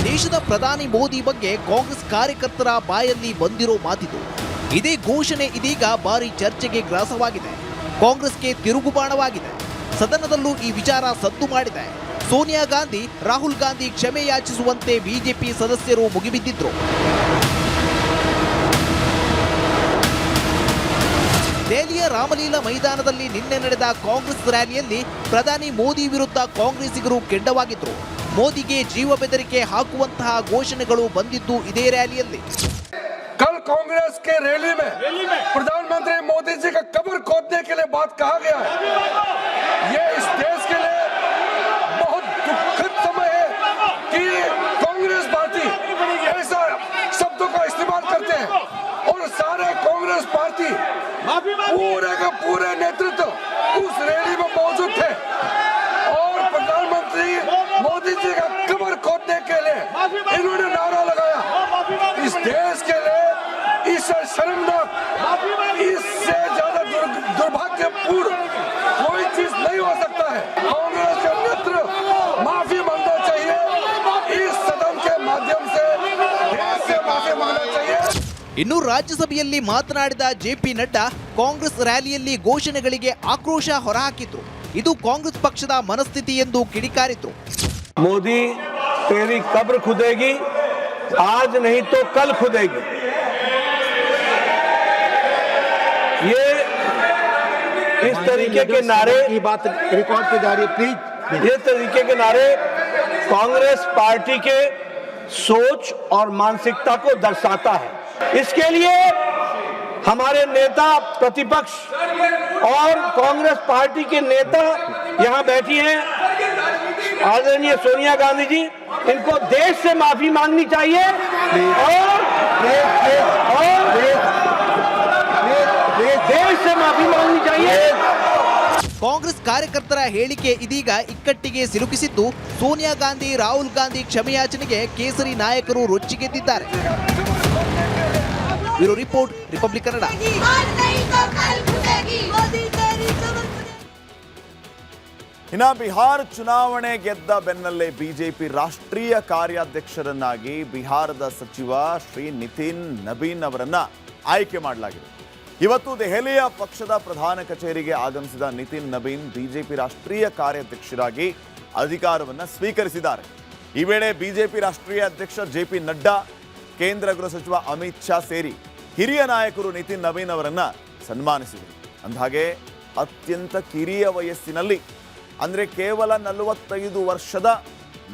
ದೇಶದ ಪ್ರಧಾನಿ ಮೋದಿ ಬಗ್ಗೆ ಕಾಂಗ್ರೆಸ್ ಕಾರ್ಯಕರ್ತರ ಬಾಯಲ್ಲಿ ಬಂದಿರೋ ಮಾತಿದು. ಇದೇ ಘೋಷಣೆ ಇದೀಗ ಭಾರಿ ಚರ್ಚೆಗೆ ಗ್ರಾಸವಾಗಿದೆ. ಕಾಂಗ್ರೆಸ್ಗೆ ತಿರುಗುಬಾಣವಾಗಿದೆ. ಸದನದಲ್ಲೂ ಈ ವಿಚಾರ ಸದ್ದು ಮಾಡಿದೆ. ಸೋನಿಯಾ ಗಾಂಧಿ, ರಾಹುಲ್ ಗಾಂಧಿ ಕ್ಷಮೆ ಯಾಚಿಸುವಂತೆ ಬಿಜೆಪಿ ಸದಸ್ಯರು ಮುಗಿಬಿದ್ದಿದ್ರು. ದೆಹಲಿಯ ರಾಮಲೀಲಾ ಮೈದಾನದಲ್ಲಿ ನಿನ್ನೆ ನಡೆದ ಕಾಂಗ್ರೆಸ್ ರ್ಯಾಲಿಯಲ್ಲಿ ಪ್ರಧಾನಿ ಮೋದಿ ವಿರುದ್ಧ ಕಾಂಗ್ರೆಸ್ಸಿಗರು ಕೆಂಡವಾಗಿದ್ರು. ಮೋದಿಗೆ ಜೀವ ಬೆದರಿಕೆ ಹಾಕುವಂತಹ ಘೋಷಣೆಗಳು ಬಂದಿದ್ದು ಇದೇ ರ್ಯಾಲಿಯಲ್ಲಿ. कल कांग्रेस के रैली में प्रधानमंत्री मोदी जी का कब्र खोदने के लिए बात कहा गया है। ये इस देश के लिए बहुत दुखद समय है कि कांग्रेस पार्टी ऐसा शब्दों का इस्तेमाल करते हैं और सारे कांग्रेस पार्टी पूरे का पूरे नेतृत्व उस रैली में मौजूद थे और प्रधानमंत्री मोदी जी का कब्र खोदने के लिए इन्होंने नारा लगाया। इस देश के लिए इससे शर्मनाक, इससे ज्यादा दुर्भाग्यपूर्ण कोई चीज नहीं हो सकता है। कांग्रेस के नेतृत्व माफी मांगना चाहिए, इस सदन के माध्यम से देश से माफी मांगना चाहिए। ಇನ್ನು ರಾಜ್ಯಸಭೆಯಲ್ಲಿ ಮಾತನಾಡಿದ ಜೆಪಿ ನಡ್ಡಾ ಕಾಂಗ್ರೆಸ್ ರ್ಯಾಲಿಯಲ್ಲಿ ಘೋಷಣೆಗಳಿಗೆ ಆಕ್ರೋಶ ಹೊರಹಾಕಿದ್ರು. ಇದು ಕಾಂಗ್ರೆಸ್ ಪಕ್ಷದ ಮನಸ್ಥಿತಿ ಎಂದು ಕಿಡಿಕಾರಿದ್ರು. मोदी तेरी कब्र खुदेगी, आज नहीं तो कल खुदेगी। ये इस तरीके के नारे की बात रिकॉर्ड पे जा रही है प्लीज। ये तरीके के नारे कांग्रेस पार्टी के सोच और मानसिकता को दर्शाता है। इसके लिए हमारे नेता प्रतिपक्ष और कांग्रेस पार्टी के नेता यहाँ बैठी हैं, आदरणीय सोनिया गांधी जी, इनको देश से माफी मांगनी चाहिए और देश से माफी मांगनी चाहिए। ಕಾಂಗ್ರೆಸ್ ಕಾರ್ಯಕರ್ತರ ಹೇಳಿಕೆ ಇದೀಗ ಇಕ್ಕಟ್ಟಿಗೆ ಸಿಲುಕಿಸಿದ್ದು, ಸೋನಿಯಾ ಗಾಂಧಿ, ರಾಹುಲ್ ಗಾಂಧಿ ಕ್ಷಮೆಯಾಚನೆಗೆ ಕೇಸರಿ ನಾಯಕರು ರೊಚ್ಚಿಗೆದ್ದಿದ್ದಾರೆ. Bureau report, republic Kannada. ಇನ್ನ ಬಿಹಾರ ಚುನಾವಣೆ ಗೆದ್ದ ಬೆನ್ನಲ್ಲೇ ಬಿಜೆಪಿ ರಾಷ್ಟ್ರೀಯ ಕಾರ್ಯಾಧ್ಯಕ್ಷರನ್ನಾಗಿ ಬಿಹಾರದ ಸಚಿವ ಶ್ರೀ ನಿತಿನ್ ನಬೀನ್ ಅವರನ್ನ ಆಯ್ಕೆ ಮಾಡಲಾಗಿದೆ. ಇವತ್ತು ದೆಹಲಿಯ ಪಕ್ಷದ ಪ್ರಧಾನ ಕಚೇರಿಗೆ ಆಗಮಿಸಿದ ನಿತಿನ್ ನಬೀನ್ ಬಿಜೆಪಿ ರಾಷ್ಟ್ರೀಯ ಕಾರ್ಯಾಧ್ಯಕ್ಷರಾಗಿ ಅಧಿಕಾರವನ್ನು ಸ್ವೀಕರಿಸಿದ್ದಾರೆ. ಈ ವೇಳೆ ಬಿಜೆಪಿ ರಾಷ್ಟ್ರೀಯ ಅಧ್ಯಕ್ಷ ಜೆಪಿ ನಡ್ಡಾ, ಕೇಂದ್ರ ಗೃಹ ಸಚಿವ ಅಮಿತ್ ಶಾ ಸೇರಿ ಹಿರಿಯ ನಾಯಕರು ನಿತಿನ್ ನಬೀನ್ ಅವರನ್ನ ಸನ್ಮಾನಿಸಿದರು. ಅಂದಹಾಗೆ ಅತ್ಯಂತ ಕಿರಿಯ ವಯಸ್ಸಿನಲ್ಲಿ ಅಂದರೆ ಕೇವಲ 45 ವರ್ಷದ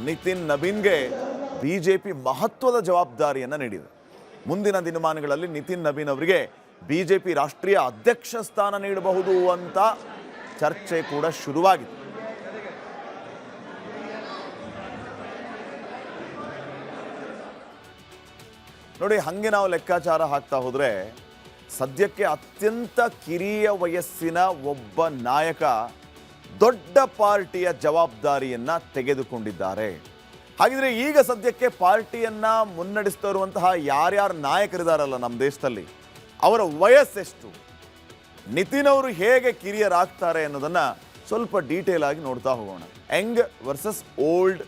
ನಿತಿನ್ ನಬೀನ್ಗೆ ಬಿಜೆಪಿ ಮಹತ್ವದ ಜವಾಬ್ದಾರಿಯನ್ನು ನೀಡಿದೆ. ಮುಂದಿನ ದಿನಮಾನಗಳಲ್ಲಿ ನಿತಿನ್ ನಬೀನ್ ಅವರಿಗೆ ಬಿಜೆಪಿ ರಾಷ್ಟ್ರೀಯ ಅಧ್ಯಕ್ಷ ಸ್ಥಾನ ನೀಡಬಹುದು ಅಂತ ಚರ್ಚೆ ಕೂಡ ಶುರುವಾಗಿದೆ. ನೋಡಿ, ಹಂಗೆ ನಾವು ಲೆಕ್ಕಾಚಾರ ಹಾಕ್ತಾ ಹೋದ್ರೆ ಸದ್ಯಕ್ಕೆ ಅತ್ಯಂತ ಕಿರಿಯ ವಯಸ್ಸಿನ ಒಬ್ಬ ನಾಯಕ ದೊಡ್ಡ ಪಾರ್ಟಿಯ ಜವಾಬ್ದಾರಿಯನ್ನ ತೆಗೆದುಕೊಂಡಿದ್ದಾರೆ. ಹಾಗಿದ್ರೆ ಈಗ ಸದ್ಯಕ್ಕೆ ಪಾರ್ಟಿಯನ್ನ ಮುನ್ನಡೆಸ್ತಾ ಇರುವಂತಹ ಯಾರ್ಯಾರು ನಾಯಕರಿದಾರಲ್ಲ ನಮ್ಮ ದೇಶದಲ್ಲಿ, ಅವರ ವಯಸ್ಸೆಷ್ಟು, ನಿತಿನ್ ಅವರು ಹೇಗೆ ಕಿರಿಯರಾಗ್ತಾರೆ ಅನ್ನೋದನ್ನ ಸ್ವಲ್ಪ ಡೀಟೇಲ್ ಆಗಿ ನೋಡ್ತಾ ಹೋಗೋಣ. ಯಂಗ್ ವರ್ಸಸ್ ಓಲ್ಡ್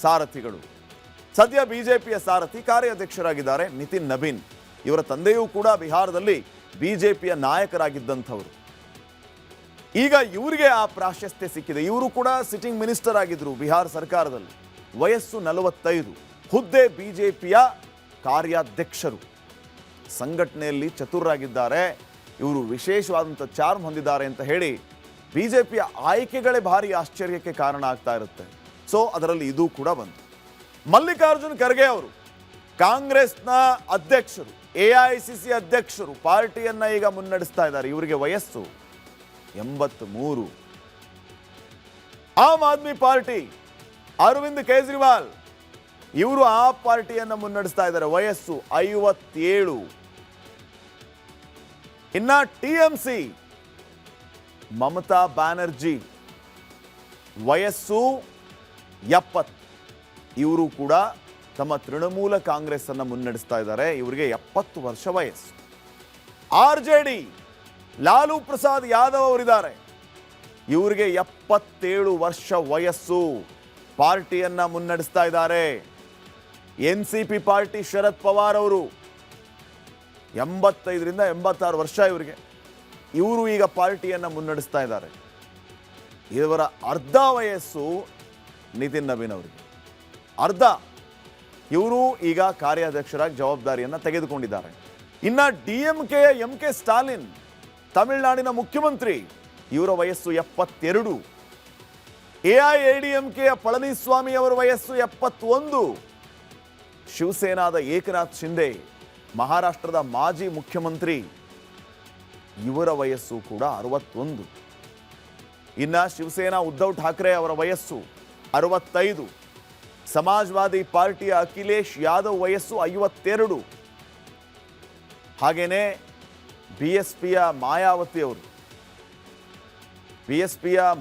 ಸಾರಥಿಗಳು. ಸದ್ಯ ಬಿಜೆಪಿಯ ಸಾರಥಿ ಕಾರ್ಯಾಧ್ಯಕ್ಷರಾಗಿದ್ದಾರೆ ನಿತಿನ್ ನಬೀನ್. ಇವರ ತಂದೆಯೂ ಕೂಡ ಬಿಹಾರದಲ್ಲಿ ಬಿಜೆಪಿಯ ನಾಯಕರಾಗಿದ್ದಂಥವರು. ಈಗ ಇವರಿಗೆ ಆ ಪ್ರಾಶಸ್ತ್ಯ ಸಿಕ್ಕಿದೆ. ಇವರು ಕೂಡ ಸಿಟ್ಟಿಂಗ್ ಮಿನಿಸ್ಟರ್ ಆಗಿದ್ರು ಬಿಹಾರ ಸರ್ಕಾರದಲ್ಲಿ. ವಯಸ್ಸು 45, ಹುದ್ದೆ ಬಿಜೆಪಿಯ ಕಾರ್ಯಾಧ್ಯಕ್ಷರು. ಸಂಘಟನೆಯಲ್ಲಿ ಚತುರರಾಗಿದ್ದಾರೆ, ಇವರು ವಿಶೇಷವಾದಂಥ ಚಾರ್ಮ್ ಹೊಂದಿದ್ದಾರೆ ಅಂತ ಹೇಳಿ ಬಿಜೆಪಿಯ ಆಯ್ಕೆಗಳೇ ಭಾರಿ ಆಶ್ಚರ್ಯಕ್ಕೆ ಕಾರಣ ಆಗ್ತಾ ಇರುತ್ತೆ. ಸೊ ಅದರಲ್ಲಿ ಇದು ಕೂಡ ಬಂತು. ಮಲ್ಲಿಕಾರ್ಜುನ್ ಖರ್ಗೆ ಅವರು ಕಾಂಗ್ರೆಸ್ನ ಅಧ್ಯಕ್ಷರು, ಎಐಸಿಸಿ ಅಧ್ಯಕ್ಷರು, ಪಾರ್ಟಿಯನ್ನ ಈಗ ಮುನ್ನಡೆಸ್ತಾ ಇದ್ದಾರೆ. ಇವರಿಗೆ ವಯಸ್ಸು 83. ಆಮ್ ಆದ್ಮಿ ಪಾರ್ಟಿ ಅರವಿಂದ್ ಕೇಜ್ರಿವಾಲ್ ಇವರು ಆ ಪಾರ್ಟಿಯನ್ನ ಮುನ್ನಡೆಸ್ತಾ ಇದ್ದಾರೆ. ವಯಸ್ಸು 57. ಇನ್ನ ಟಿಎಂಸಿ ಮಮತಾ ಬ್ಯಾನರ್ಜಿ ವಯಸ್ಸು 70. ಇವರು ಕೂಡ ತಮ್ಮ ತೃಣಮೂಲ ಕಾಂಗ್ರೆಸ್ ಅನ್ನು ಮುನ್ನಡೆಸ್ತಾ ಇದ್ದಾರೆ. ಇವರಿಗೆ 70 ವರ್ಷ ವಯಸ್ಸು. ಆರ್ಜೆಡಿ ಲಾಲೂ ಪ್ರಸಾದ್ ಯಾದವ್ ಅವರಿದ್ದಾರೆ. ಇವರಿಗೆ 77 ವರ್ಷ ವಯಸ್ಸು, ಪಾರ್ಟಿಯನ್ನ ಮುನ್ನಡೆಸ್ತಾ ಇದ್ದಾರೆ. ಎನ್ಸಿಪಿ ಪಾರ್ಟಿ ಶರದ್ ಪವಾರ್ ಅವರು 85ರಿಂದ 86 ವರ್ಷ ಇವರಿಗೆ. ಇವರು ಈಗ ಪಾರ್ಟಿಯನ್ನ ಮುನ್ನಡೆಸ್ತಾ ಇದ್ದಾರೆ. ಇವರ ಅರ್ಧ ವಯಸ್ಸು ನಿತಿನ್ ನಬೀನ್ ಅವರಿಗೆ, ಅರ್ಧ. ಇವರು ಈಗ ಕಾರ್ಯಾಧ್ಯಕ್ಷರಾಗಿ ಜವಾಬ್ದಾರಿಯನ್ನು ತೆಗೆದುಕೊಂಡಿದ್ದಾರೆ. ಇನ್ನ ಡಿಎಂಕೆಯ ಎಂಕೆ ಸ್ಟಾಲಿನ್, ತಮಿಳುನಾಡಿನ ಮುಖ್ಯಮಂತ್ರಿ, ಇವರ ವಯಸ್ಸು 72. ಎಐಎಡಿಎಂಕೆಯ ಪಳನಿಸ್ವಾಮಿ ಅವರ ವಯಸ್ಸು 71. ಶಿವಸೇನಾದ ಏಕನಾಥ್ ಶಿಂದೆ, ಮಹಾರಾಷ್ಟ್ರದ ಮಾಜಿ ಮುಖ್ಯಮಂತ್ರಿ, ಇವರ ವಯಸ್ಸು ಕೂಡ 61. ಇನ್ನ ಶಿವಸೇನಾ ಉದ್ಧವ್ ಠಾಕ್ರೆ ಅವರ ವಯಸ್ಸು 65. ಸಮಾಜವಾದಿ ಪಾರ್ಟಿಯ ಅಖಿಲೇಶ್ ಯಾದವ್ ವಯಸ್ಸು 52. ಹಾಗೇನೆ BSPಯ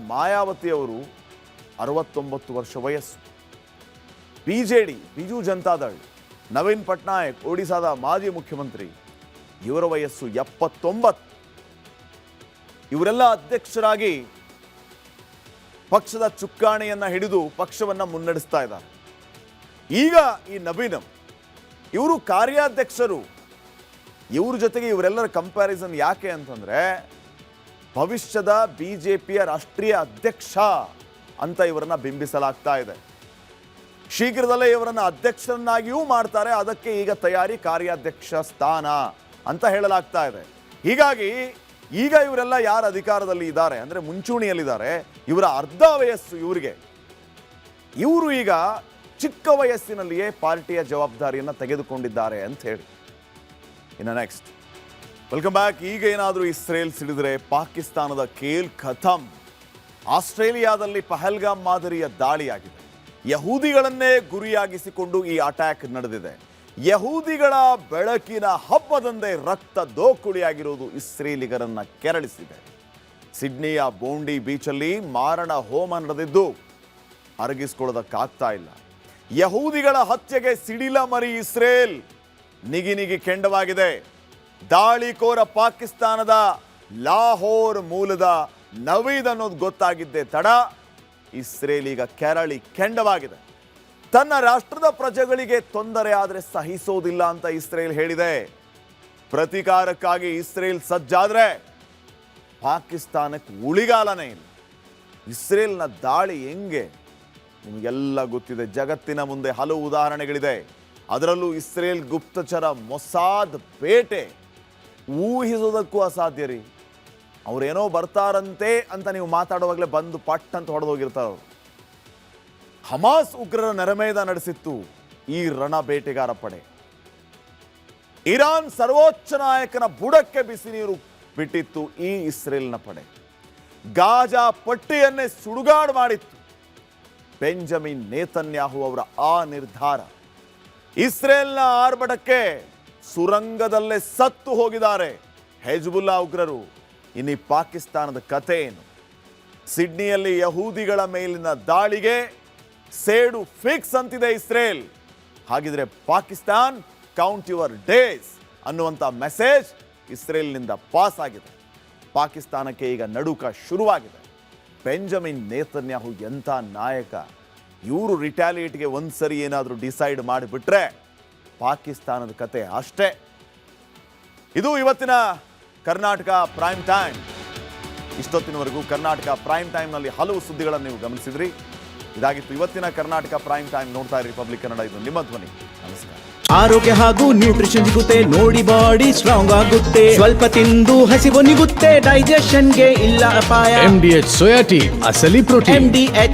ಮಾಯಾವತಿಯವರು 69 ವರ್ಷ ವಯಸ್ಸು. BJD ಬಿಜು ಜನತಾದಳ್ ನವೀನ್ ಪಟ್ನಾಯಕ್ ಒಡಿಶಾದ ಮಾಜಿ ಮುಖ್ಯಮಂತ್ರಿ, ಇವರ ವಯಸ್ಸು 79. ಇವರೆಲ್ಲ ಅಧ್ಯಕ್ಷರಾಗಿ ಪಕ್ಷದ ಚುಕ್ಕಾಣಿಯನ್ನ ಹಿಡಿದು ಪಕ್ಷವನ್ನ ಮುನ್ನಡೆಸ್ತಾ ಇದ್ದಾರೆ. ಈಗ ಈ ನವೀನಂ ಇವರು ಕಾರ್ಯಾಧ್ಯಕ್ಷರು. ಇವ್ರ ಜೊತೆಗೆ ಇವರೆಲ್ಲರ ಕಂಪ್ಯಾರಿಸನ್ ಯಾಕೆ ಅಂತಂದ್ರೆ ಭವಿಷ್ಯದ ಬಿಜೆಪಿಯ ರಾಷ್ಟ್ರೀಯ ಅಧ್ಯಕ್ಷ ಅಂತ ಇವರನ್ನ ಬಿಂಬಿಸಲಾಗ್ತಾ ಇದೆ. ಶೀಘ್ರದಲ್ಲೇ ಇವರನ್ನ ಅಧ್ಯಕ್ಷರನ್ನಾಗಿಯೂ ಮಾಡ್ತಾರೆ. ಅದಕ್ಕೆ ಈಗ ತಯಾರಿ ಕಾರ್ಯಾಧ್ಯಕ್ಷ ಸ್ಥಾನ ಅಂತ ಹೇಳಲಾಗ್ತಾ ಇದೆ. ಹೀಗಾಗಿ ಈಗ ಇವರೆಲ್ಲ ಯಾರು ಅಧಿಕಾರದಲ್ಲಿ ಇದ್ದಾರೆ ಅಂದ್ರೆ ಮುಂಚೂಣಿಯಲ್ಲಿದ್ದಾರೆ, ಇವರ ಅರ್ಧ ವಯಸ್ಸು ಇವರಿಗೆ. ಇವರು ಈಗ ಚಿಕ್ಕ ವಯಸ್ಸಿನಲ್ಲಿಯೇ ಪಾರ್ಟಿಯ ಜವಾಬ್ದಾರಿಯನ್ನು ತೆಗೆದುಕೊಂಡಿದ್ದಾರೆ ಅಂತ ಹೇಳಿ. ಇನ್ನು ನೆಕ್ಸ್ಟ್ ವೆಲ್ಕಮ್ ಬ್ಯಾಕ್. ಈಗ ಏನಾದರೂ ಇಸ್ರೇಲ್ ಸಿಡಿದ್ರೆ ಪಾಕಿಸ್ತಾನದ ಖೇಲ್ ಖತಮ್. ಆಸ್ಟ್ರೇಲಿಯಾದಲ್ಲಿ ಪಹಲ್ಗಾಮ್ ಮಾದರಿಯ ದಾಳಿಯಾಗಿದೆ. ಯಹೂದಿಗಳನ್ನೇ ಗುರಿಯಾಗಿಸಿಕೊಂಡು ಈ ಅಟ್ಯಾಕ್ ನಡೆದಿದೆ. ಯಹೂದಿಗಳ ಬೆಳಕಿನ ಹಬ್ಬದಂದೇ ರಕ್ತ ದೋಕುಳಿಯಾಗಿರುವುದು ಇಸ್ರೇಲಿಗರನ್ನ ಕೆರಳಿಸಿದೆ. ಸಿಡ್ನಿಯ ಬೋಂಡಿ ಬೀಚಲ್ಲಿ ಮಾರಣ ಹೋಮ ನಡೆದಿದ್ದು ಅರಗಿಸ್ಕೊಳ್ಳೋದಕ್ಕಾಗ್ತಾ ಇಲ್ಲ. ಯಹೂದಿಗಳ ಹತ್ಯೆಗೆ ಸಿಡಿಲ ಮರಿ ಇಸ್ರೇಲ್ ನಿಗಿ ಕೆಂಡವಾಗಿದೆ. ದಾಳಿಕೋರ ಪಾಕಿಸ್ತಾನದ ಲಾಹೋರ್ ಮೂಲದ ನವೀದ್ ಅನ್ನೋದು ಗೊತ್ತಾಗಿದ್ದೇ ತಡ ಇಸ್ರೇಲ್ ಈಗ ಕೆರಳಿ ಕೆಂಡವಾಗಿದೆ. ತನ್ನ ರಾಷ್ಟ್ರದ ಪ್ರಜೆಗಳಿಗೆ ತೊಂದರೆ ಆದರೆ ಸಹಿಸೋದಿಲ್ಲ ಅಂತ ಇಸ್ರೇಲ್ ಹೇಳಿದೆ. ಪ್ರತೀಕಾರಕ್ಕಾಗಿ ಇಸ್ರೇಲ್ ಸಜ್ಜಾದ್ರೆ ಪಾಕಿಸ್ತಾನಕ್ಕೆ ಉಳಿಗಾಲನೇ ಇಲ್ಲ. ಇಸ್ರೇಲ್ನ ದಾಳಿ ಹೆಂಗೆ ನಿಮಗೆಲ್ಲ ಗೊತ್ತಿದೆ. ಜಗತ್ತಿನ ಮುಂದೆ ಹಲವು ಉದಾಹರಣೆಗಳಿದೆ. ಅದರಲ್ಲೂ ಇಸ್ರೇಲ್ ಗುಪ್ತಚರ ಮೊಸಾದ್ ಬೇಟೆ ಊಹಿಸೋದಕ್ಕೂ ಅಸಾಧ್ಯ ರೀ. ಅವ್ರೇನೋ ಬರ್ತಾರಂತೆ ಅಂತ ನೀವು ಮಾತಾಡುವಾಗಲೇ ಬಂದು ಪಟ್ ಅಂತ ಹೊಡೆದೋಗಿರ್ತಾರೆ ಅವರು. ಹಮಾಸ್ ಉಗ್ರರ ನೆರಮೇಧ ನಡೆಸಿತ್ತು ಈ ರಣ ಬೇಟೆಗಾರ ಪಡೆ. ಇರಾನ್ ಸರ್ವೋಚ್ಚ ನಾಯಕನ ಬುಡಕ್ಕೆ ಬಿಸಿ ನೀರು ಬಿಟ್ಟಿತ್ತು ಈ ಇಸ್ರೇಲ್ನ ಪಡೆ. ಗಾಜಾ ಪಟ್ಟಿಯನ್ನೇ ಸುಡುಗಾಡು ಮಾಡಿತ್ತು ಬೆಂಜಮಿನ್ ನೇತನ್ಯಾಹು ಅವರ ಆ ನಿರ್ಧಾರ. ಇಸ್ರೇಲ್ನ ಆರ್ಭಟಕ್ಕೆ ಸುರಂಗದಲ್ಲೇ ಸತ್ತು ಹೋಗಿದ್ದಾರೆ ಹೆಜ್ಬುಲ್ಲಾ ಉಗ್ರರು. ಇನ್ನು ಪಾಕಿಸ್ತಾನದ ಕತೆ ಏನು? ಸಿಡ್ನಿಯಲ್ಲಿ ಯಹೂದಿಗಳ ಮೇಲಿನ ದಾಳಿಗೆ ಸೇಡು ಫಿಕ್ಸ್ ಅಂತಿದೆ ಇಸ್ರೇಲ್. ಹಾಗಿದ್ರೆ ಪಾಕಿಸ್ತಾನ್ ಕೌಂಟ್ ಯುವರ್ ಡೇಸ್ ಅನ್ನುವಂಥ ಮೆಸೇಜ್ ಇಸ್ರೇಲ್ನಿಂದ ಪಾಸ್ ಆಗಿದೆ. ಪಾಕಿಸ್ತಾನಕ್ಕೆ ಈಗ ನಡುಕ ಶುರುವಾಗಿದೆ. ಬೆಂಜಮಿನ್ ನೇತನ್ಯಾಹು ಎಂಥ ನಾಯಕ. ಇವರು ರಿಟ್ಯಾಲಿಯೇಟ್ಗೆ ಒಂದ್ಸರಿ ಏನಾದರೂ ಡಿಸೈಡ್ ಮಾಡಿಬಿಟ್ರೆ ಪಾಕಿಸ್ತಾನದ ಕತೆ ಅಷ್ಟೇ. ಇದು ಇವತ್ತಿನ ಕರ್ನಾಟಕ ಪ್ರೈಮ್ ಟೈಮ್. ಇಷ್ಟೊತ್ತಿನವರೆಗೂ ಕರ್ನಾಟಕ ಪ್ರೈಮ್ ಟೈಮ್ನಲ್ಲಿ ಹಲವು ಸುದ್ದಿಗಳನ್ನು ನೀವು ಗಮನಿಸಿದ್ರಿ. ಇದಾಗಿತ್ತು ಇವತ್ತಿನ ಕರ್ನಾಟಕ ಪ್ರೈಮ್ ಟೈಮ್. ನೋಡ್ತಾ ಇರಿ ರಿಪಬ್ಲಿಕ್ ಕನ್ನಡ. ಇದು ನಿಮ್ಮ ಧ್ವನಿ. ನಮಸ್ಕಾರ. ಆರೋಗ್ಯ ಹಾಗೂ ನ್ಯೂಟ್ರಿಷನ್ ಸಿಗುತ್ತೆ, ನೋಡಿ ಬಾಡಿ ಸ್ಟ್ರಾಂಗ್ ಆಗುತ್ತೆ. ಸ್ವಲ್ಪ ತಿಂದು ಹಸಿವು ನಿಗುತ್ತೆ, ಡೈಜೆಷನ್ಗೆ ಇಲ್ಲ ಅಪಾಯ. MDH ಸೋಯಾಟಿ ಅಸಲಿ ಪ್ರೋಟೀನ್. MDH